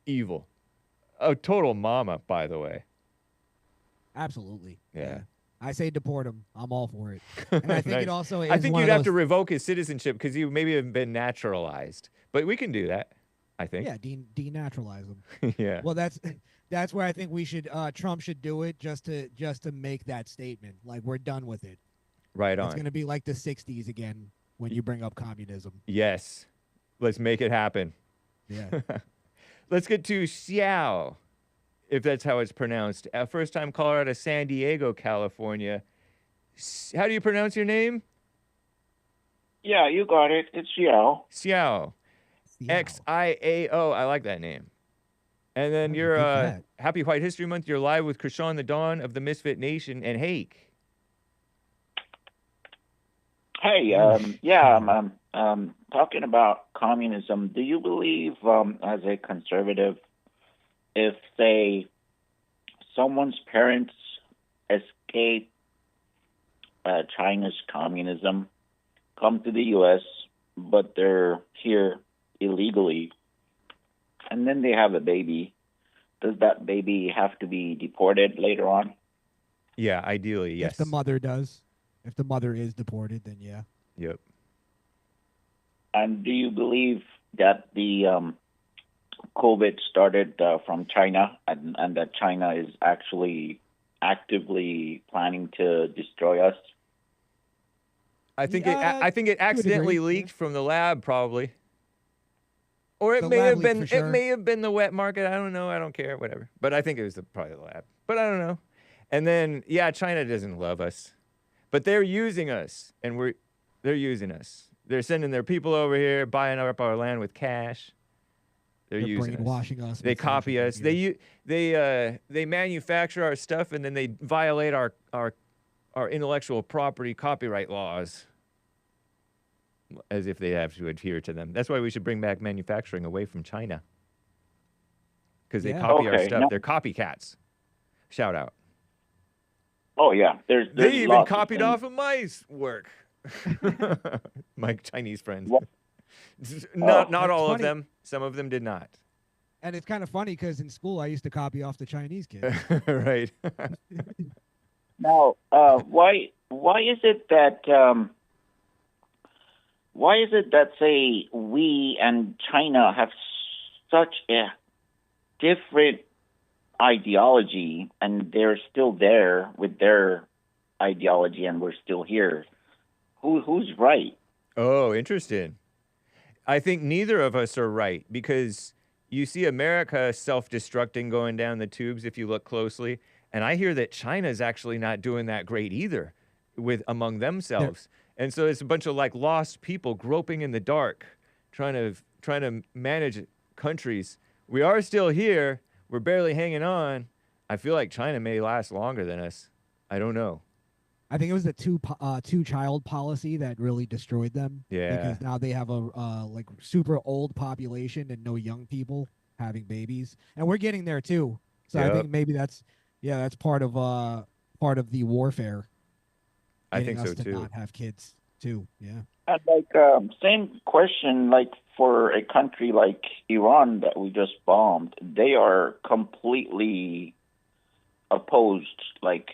evil. A total mama, by the way. Absolutely. Yeah. I say deport him. I'm all for it. And I think Nice. it also is I think one you'd of have to those- revoke his citizenship because he maybe have been naturalized. But we can do that, I think. Yeah, denaturalize him. Yeah. Well, that's where I think we should Trump should do it just to make that statement. Like, we're done with it. Right It's on. going to be like the 60s again when you bring up communism. Yes. Let's make it happen. Yeah. Let's get to XIAO, if that's how it's pronounced. First time caller out of San Diego, California. How do you pronounce your name? Yeah, you got it. It's XIAO. XIAO. XIAO. I like that name. And then Oh, you're good for that. Happy White History Month. You're live with Crishaun the Don of the Misfit Nation and Hake. Hey, yeah, I'm talking about communism. Do you believe, as a conservative, if, say, someone's parents escape China's communism, come to the U.S., but they're here illegally, and then they have a baby, does that baby have to be deported later on? Yeah, ideally, yes. If the mother does. If the mother is deported, then yeah. Yep. And do you believe that the COVID started from China and that China is actually actively planning to destroy us? I think Yeah, I think it accidentally degree, leaked from the lab, probably. Or it The may lab have leak been for sure. it may have been the wet market. I don't know. I don't care. Whatever. But I think it was probably the lab. But I don't know. And then yeah, China doesn't love us, but they're using us, and they're using us. They're sending their people over here, buying up our land with cash. They're using us. brainwashing us. They with copy social us. media. They manufacture our stuff, and then they violate our intellectual property copyright laws, as if they have to adhere to them. That's why we should bring back manufacturing away from China, because they Yeah. copy our Okay, stuff. no. They're copycats. Shout out. Oh yeah, there's They even lots copied of off of my work. My Chinese friends. What? Not That's all of funny. them. Some of them did not. And it's kind of funny because in school I used to copy off the Chinese kids. Right. Now, why is it that say we and China have such a different ideology, and they're still there with their ideology, and we're still here? Who's right? Oh, interesting. I think neither of us are right, because you see America self-destructing going down the tubes if you look closely, and I hear that China's actually not doing that great either among themselves. And so it's a bunch of like lost people groping in the dark, trying to manage countries. We are still here. We're barely hanging on. I feel like China may last longer than us. I don't know. I think it was the two-child policy that really destroyed them. Yeah. Because now they have a like super old population and no young people having babies, and we're getting there too. So I Yep. think maybe that's part of the warfare. I getting think so us to too. not have kids too. Yeah. And like same question, like for a country like Iran that we just bombed, they are completely opposed, like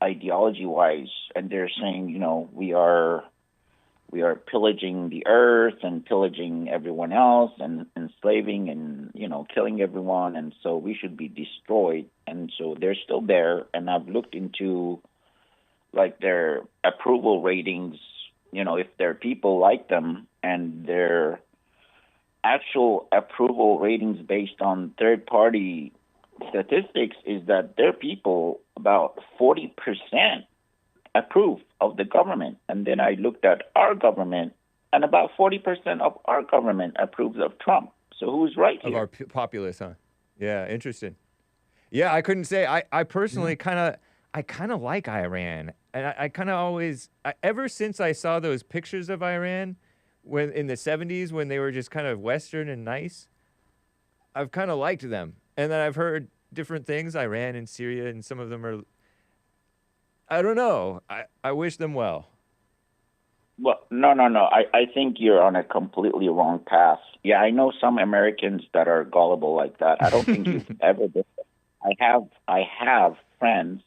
ideology-wise, and they're saying, we are pillaging the earth and pillaging everyone else and enslaving and killing everyone, and so we should be destroyed. And so they're still there. And I've looked into like their approval ratings, if their people like them, and their actual approval ratings based on third-party statistics is that their people, about 40% approve of the government. And then I looked at our government, and about 40% of our government approves of Trump. So who's right here? Of our populace, huh? Yeah, interesting. Yeah, I couldn't say. I personally kind of like Iran. And I kind of always, ever since I saw those pictures of Iran when in the 70s when they were just kind of Western and nice, I've kind of liked them. And then I've heard different things, Iran and Syria, and some of them are, I don't know. I wish them well. Well, no. I think you're on a completely wrong path. Yeah, I know some Americans that are gullible like that. I don't think you've ever been. I have friends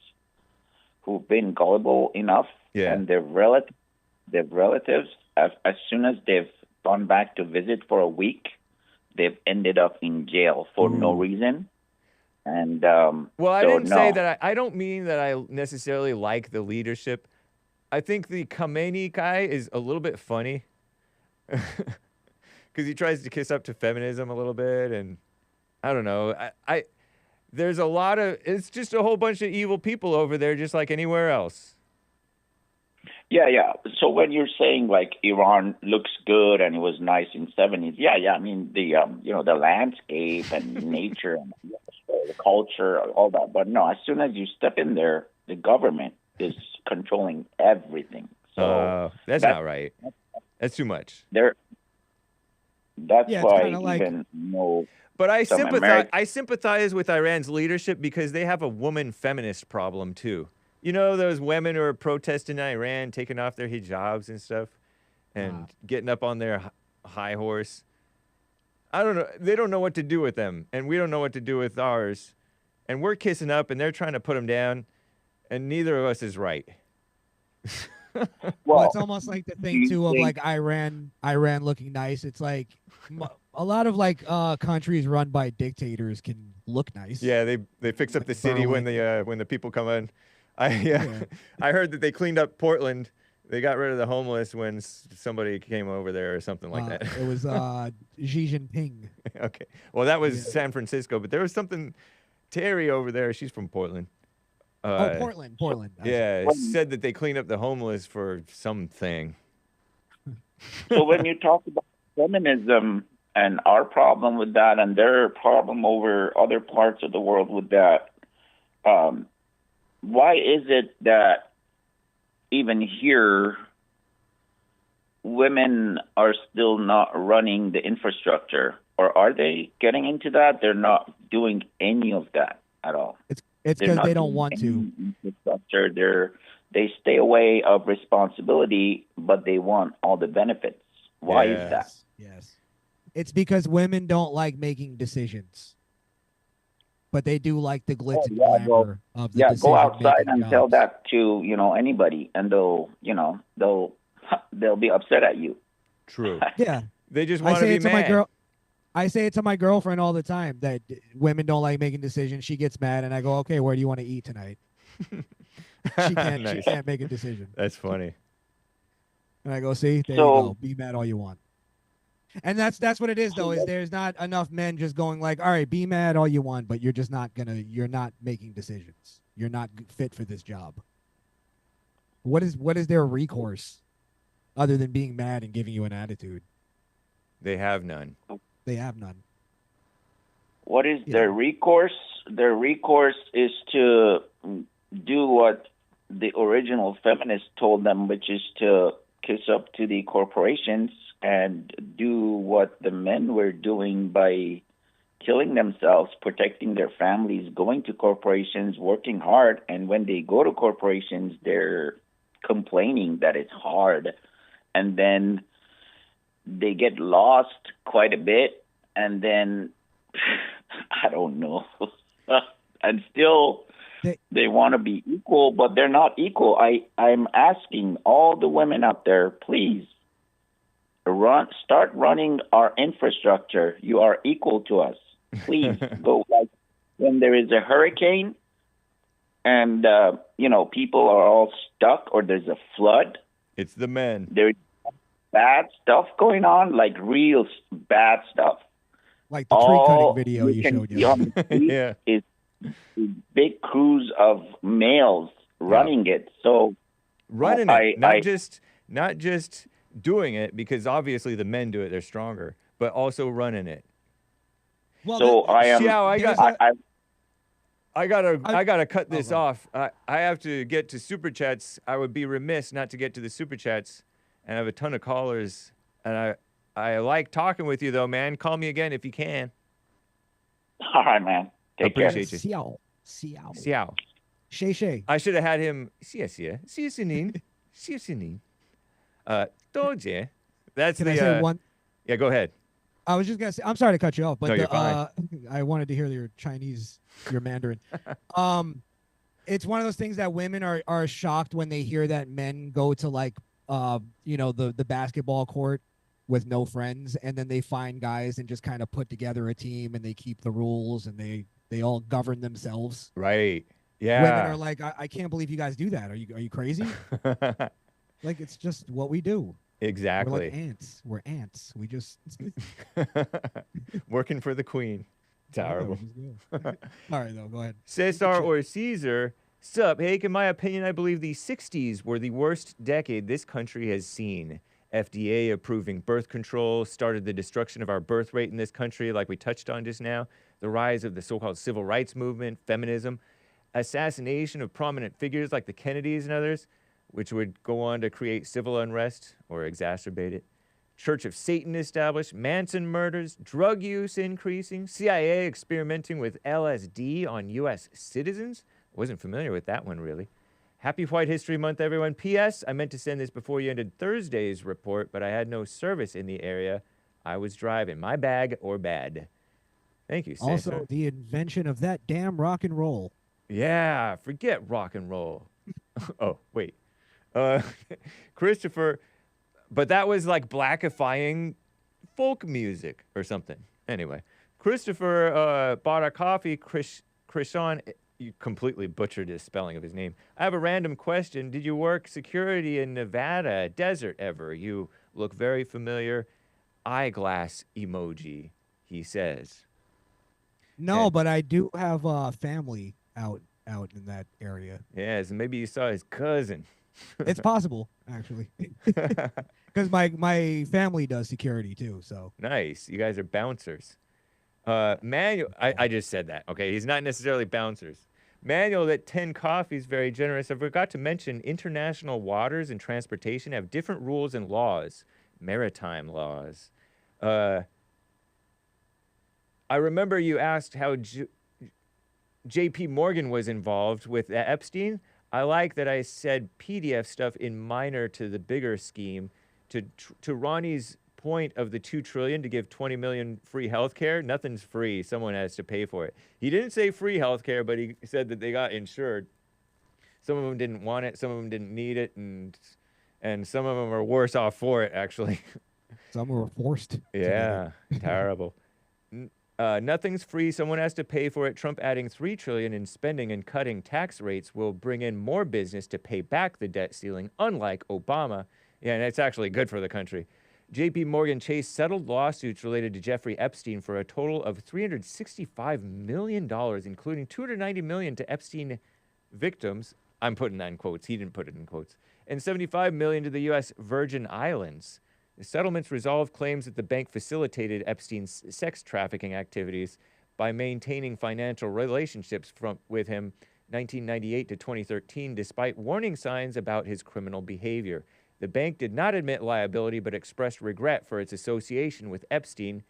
who've been gullible enough, and their relatives, as soon as they've gone back to visit for a week, they've ended up in jail for no reason. And well, I didn't say that. I don't mean that I necessarily like the leadership. I think the Khamenei guy is a little bit funny because he tries to kiss up to feminism a little bit, and I don't know. There's a lot of, it's just a whole bunch of evil people over there, just like anywhere else. Yeah. So when you're saying like Iran looks good and it was nice in '70s, I mean the landscape and nature and the culture, all that. But no, as soon as you step in there, the government is controlling everything. So that's not right. That's too much. That's why even no. But I sympathize with Iran's leadership because they have a woman feminist problem too. Those women who are protesting in Iran, taking off their hijabs and stuff, and getting up on their high horse. I don't know. They don't know what to do with them, and we don't know what to do with ours. And we're kissing up, and they're trying to put them down, and neither of us is right. Well, it's almost like the thing too of like Iran looking nice. It's like a lot of like countries run by dictators can look nice. Yeah, they fix up the city when the people come in. I heard that they cleaned up Portland. They got rid of the homeless when somebody came over there or something like that. It was Xi Jinping. Okay. Well, that was San Francisco, but there was something. Terry over there, she's from Portland. Portland. Yeah, said that they cleaned up the homeless for something. So when you talk about feminism and our problem with that and their problem over other parts of the world with that, why is it that even here women are still not running the infrastructure? Or are they getting into that? They're not doing any of that at all. It's because they don't want to. Infrastructure. They stay away of responsibility, but they want all the benefits. Why is that? Yes. It's because women don't like making decisions. But they do like the glitz and glamour of the decision. Go outside and tell that to, anybody, and they'll be upset at you. True. Yeah. They just want to be mad. I say it to my girlfriend all the time that women don't like making decisions. She gets mad, and I go, "Okay, where do you want to eat tonight?" She can't. Nice. She can't make a decision. That's funny. And I go, "See, there you go. Be mad all you want." And that's what it is, though. Is there's not enough men just going like, "All right, be mad all you want, but you're just not gonna. You're not making decisions. You're not fit for this job." What is their recourse, other than being mad and giving you an attitude? They have none. They have none. What is their recourse? Their recourse is to do what the original feminists told them, which is to kiss up to the corporations and do what the men were doing by killing themselves, protecting their families, going to corporations, working hard. And when they go to corporations, they're complaining that it's hard. And then they get lost quite a bit, and then I don't know, and still they want to be equal, but they're not equal. I'm asking all the women out there, please start running our infrastructure. You are equal to us. Please go, like when there is a hurricane and people are all stuck, or there's a flood. It's the men. There's bad stuff going on, like real bad stuff. Like the tree cutting video you showed you. On the street Yeah. is big crews of males running it. So running it, not just doing it, because obviously the men do it, they're stronger, but also running it. Well, so I am. I gotta cut this off. I have to get to super chats. I would be remiss not to get to the super chats, and I have a ton of callers. And I like talking with you though, man. Call me again if you can. All right, man. Take care. Appreciate you. Xiao. Shay. I should have had him. Doje. That's Can I say one? Yeah, go ahead. I was just gonna say, I'm sorry to cut you off, but No, you're fine. I wanted to hear your Mandarin. It's one of those things that women are shocked when they hear that men go to like the basketball court with no friends, and then they find guys and just kind of put together a team, and they keep the rules, and they all govern themselves. Right. Yeah. Women are like, I can't believe you guys do that. Are you crazy? Like, it's just what we do. Exactly. We're like ants. We're ants. We just working for the queen. Terrible. All right, though. Go ahead. Cesar or Caesar. Sup, Hake, in my opinion, I believe the 60s were the worst decade this country has seen. FDA approving birth control started the destruction of our birth rate in this country, like we touched on just now. The rise of the so-called civil rights movement, feminism, assassination of prominent figures like the Kennedys and others, which would go on to create civil unrest or exacerbate it. Church of Satan established, Manson murders, drug use increasing, CIA experimenting with LSD on U.S. citizens. Wasn't familiar with that one, really. Happy White History Month, everyone. P.S. I meant to send this before you ended Thursday's report, but I had no service in the area. I was driving. My bag or bad. Thank you, Cesar. Also, the invention of that damn rock and roll. Yeah, forget rock and roll. Oh, wait. Christopher, but that was like blackifying folk music or something. Anyway, Christopher bought a coffee. Crishaun, you completely butchered his spelling of his name. I have a random question. Did you work security in Nevada desert ever? You look very familiar. Eyeglass emoji, he says. No, but I do have family out in that area. Yes, maybe you saw his cousin. It's possible, actually, because my family does security too. So nice. You guys are bouncers. Manuel, I just said that. Okay, he's not necessarily bouncers. Manuel at 10 Coffee is very generous. I forgot to mention international waters and transportation have different rules and laws, maritime laws. I remember you asked how J.P. Morgan was involved with Epstein. I like that I said PDF stuff in minor to the bigger scheme. To Ronnie's point of the $2 trillion to give 20 million free health care, nothing's free. Someone has to pay for it. He didn't say free health care, but he said that they got insured. Some of them didn't want it, some of them didn't need it, and some of them are worse off for it, actually. Some were forced. Yeah, terrible. Nothing's free. Someone has to pay for it. Trump adding $3 trillion in spending and cutting tax rates will bring in more business to pay back the debt ceiling, unlike Obama. Yeah, and it's actually good for the country. J.P. Morgan Chase settled lawsuits related to Jeffrey Epstein for a total of $365 million, including $290 million to Epstein victims. I'm putting that in quotes. He didn't put it in quotes. And $75 million to the U.S. Virgin Islands. The settlements resolved claims that the bank facilitated Epstein's sex trafficking activities by maintaining financial relationships with him 1998 to 2013, despite warning signs about his criminal behavior. The bank did not admit liability, but expressed regret for its association with Epstein.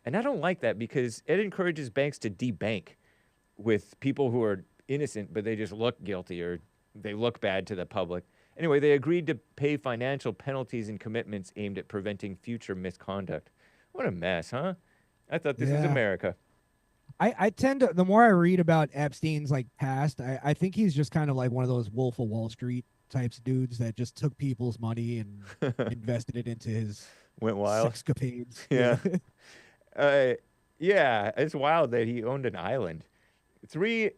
And I don't like that because it encourages banks to debank with people who are innocent, but they just look guilty or they look bad to the public. Anyway, they agreed to pay financial penalties and commitments aimed at preventing future misconduct. What a mess, huh? I thought this was America. I tend to, the more I read about Epstein's like past, I think he's just kind of like one of those Wolf of Wall Street types of dudes that just took people's money and invested it into his went wild escapades. Yeah. Yeah, it's wild that he owned an island. Three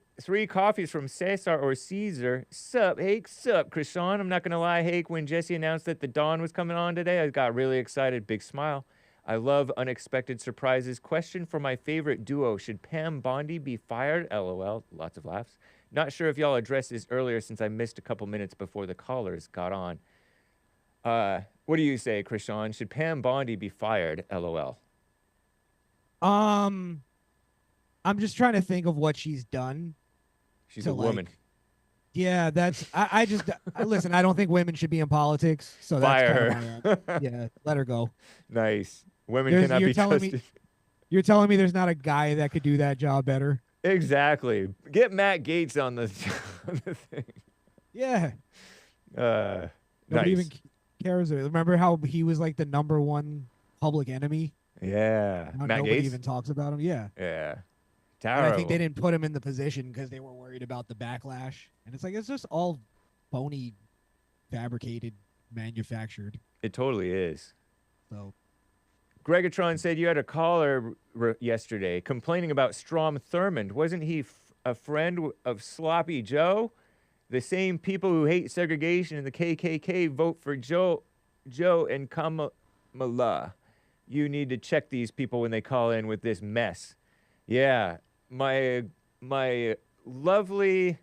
coffees from Cesar or Caesar. Sup, Hake? Sup, Crishaun? I'm not going to lie, Hake, when Jesse announced that the Don was coming on today, I got really excited. Big smile. I love unexpected surprises. Question for my favorite duo. Should Pam Bondi be fired? LOL. Lots of laughs. Not sure if y'all addressed this earlier since I missed a couple minutes before the callers got on. What do you say, Crishaun? Should Pam Bondi be fired? LOL. I'm just trying to think of what she's done. She's a woman. Yeah, that's I just listen, I don't think women should be in politics, so Fire that's her. Yeah, let her go. Nice. Women cannot be trusted. You're telling me there's not a guy that could do that job better? Exactly. Get Matt Gaetz on the thing. Yeah. Nobody even cares. Remember how he was like the #1 public enemy? Yeah. Now Matt nobody Gaetz? even talks about him. Yeah. Yeah. And I think they didn't put him in the position because they were worried about the backlash. And it's like, it's just all phony, fabricated, manufactured. It totally is. So, Gregatron said you had a caller yesterday complaining about Strom Thurmond. Wasn't he a friend of Sloppy Joe? The same people who hate segregation and the KKK vote for Joe and Kamala. You need to check these people when they call in with this mess. Yeah, my lovely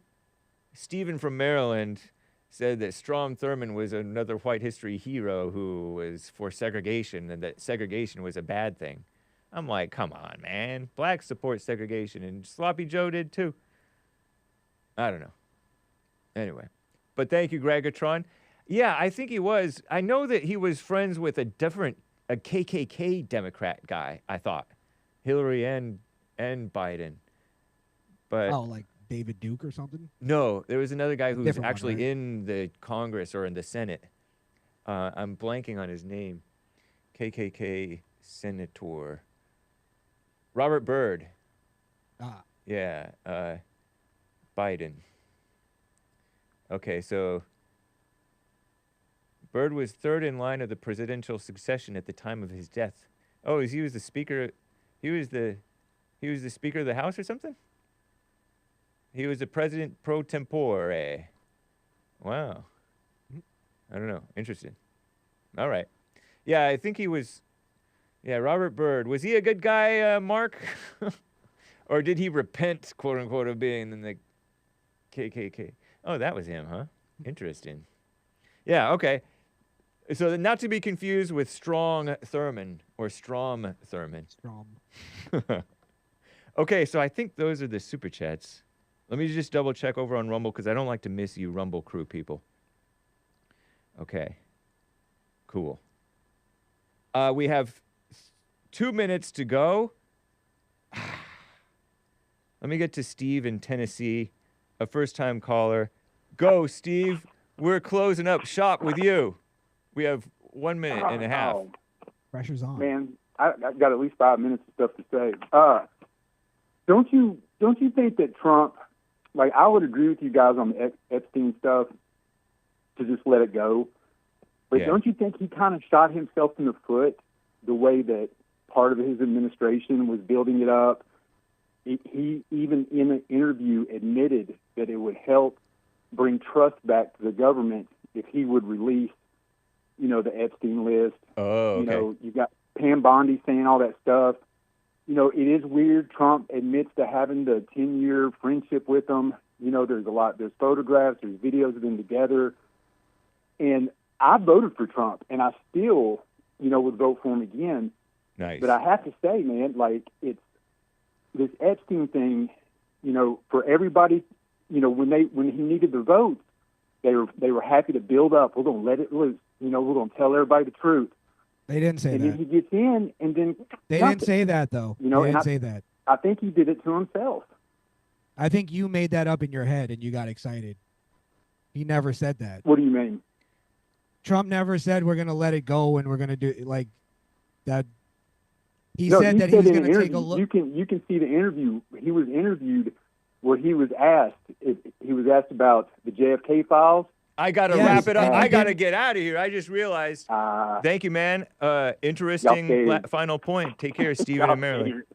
Stephen from Maryland said that Strom Thurmond was another white history hero who was for segregation and that segregation was a bad thing. I'm like, come on, man. Blacks support segregation, and Sloppy Joe did too. I don't know. Anyway, but thank you, Gregatron. Yeah, I think he was. I know that he was friends with a KKK Democrat guy, I thought. Hillary and Biden. But like David Duke or something? No, there was another guy who was actually one, right? in the Congress or in the Senate. I'm blanking on his name. KKK Senator. Robert Byrd. Yeah, Biden. Okay, so Byrd was third in line of the presidential succession at the time of his death. Oh, he was the speaker. He was the Speaker of the House or something? He was the president pro tempore. Wow. I don't know. Interesting. All right. Yeah, I think he was. Yeah, Robert Byrd. Was he a good guy, Mark? Or did he repent, quote unquote, of being in the KKK? Oh, that was him, huh? Interesting. Yeah, okay. So not to be confused with Strong Thurmond or Strom Thurmond. Strom. Okay, so I think those are the super chats. Let me just double check over on Rumble because I don't like to miss you Rumble crew people. Okay. Cool. We have 2 minutes to go. Let me get to Steve in Tennessee, a first-time caller. Go, Steve. We're closing up shop with you. We have 1 minute and a half. Pressure's on. Man, I've got at least 5 minutes of stuff to say. Don't you think that Trump, like, I would agree with you guys on the Epstein stuff to just let it go. But don't you think he kind of shot himself in the foot the way that part of his administration was building it up? He even in an interview admitted that it would help bring trust back to the government if he would release, the Epstein List. Oh, okay. You got Pam Bondi saying all that stuff. It is weird. Trump admits to having the 10-year friendship with them. There's photographs, there's videos of them together. And I voted for Trump, and I still, would vote for him again. Nice. But I have to say, man, like, it's this Epstein thing, for everybody, when he needed the votes, they were happy to build up. We're going to let it loose. We're going to tell everybody the truth. They didn't say that. And then he gets in, and then they didn't say that, though. They didn't say that. I think he did it to himself. I think you made that up in your head, and you got excited. He never said that. What do you mean? Trump never said we're gonna let it go and we're gonna do like that. He No, said he that he was in an gonna take a interview- look. You can see the interview. He was interviewed where he was asked about the JFK files. I gotta Yes, wrap it up. and I he gotta didn't- get out of here. I just realized. Thank you, man. Interesting Okay. final point. Take care, Stephen Y'all and Marilyn. figured.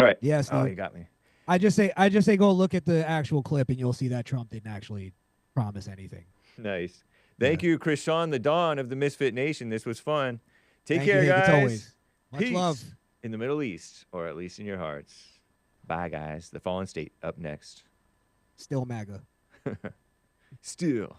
All right. Yes, Oh, dude. you got me. I just say go look at the actual clip and you'll see that Trump didn't actually promise anything. Nice. Thank you, Crishaun the Don of the Misfit Nation. This was fun. Take Thank you, care, Hake. guys. It's always. Much Peace love. in the Middle East, or at least in your hearts. Bye, guys. The Fallen State up next. Still MAGA. Still.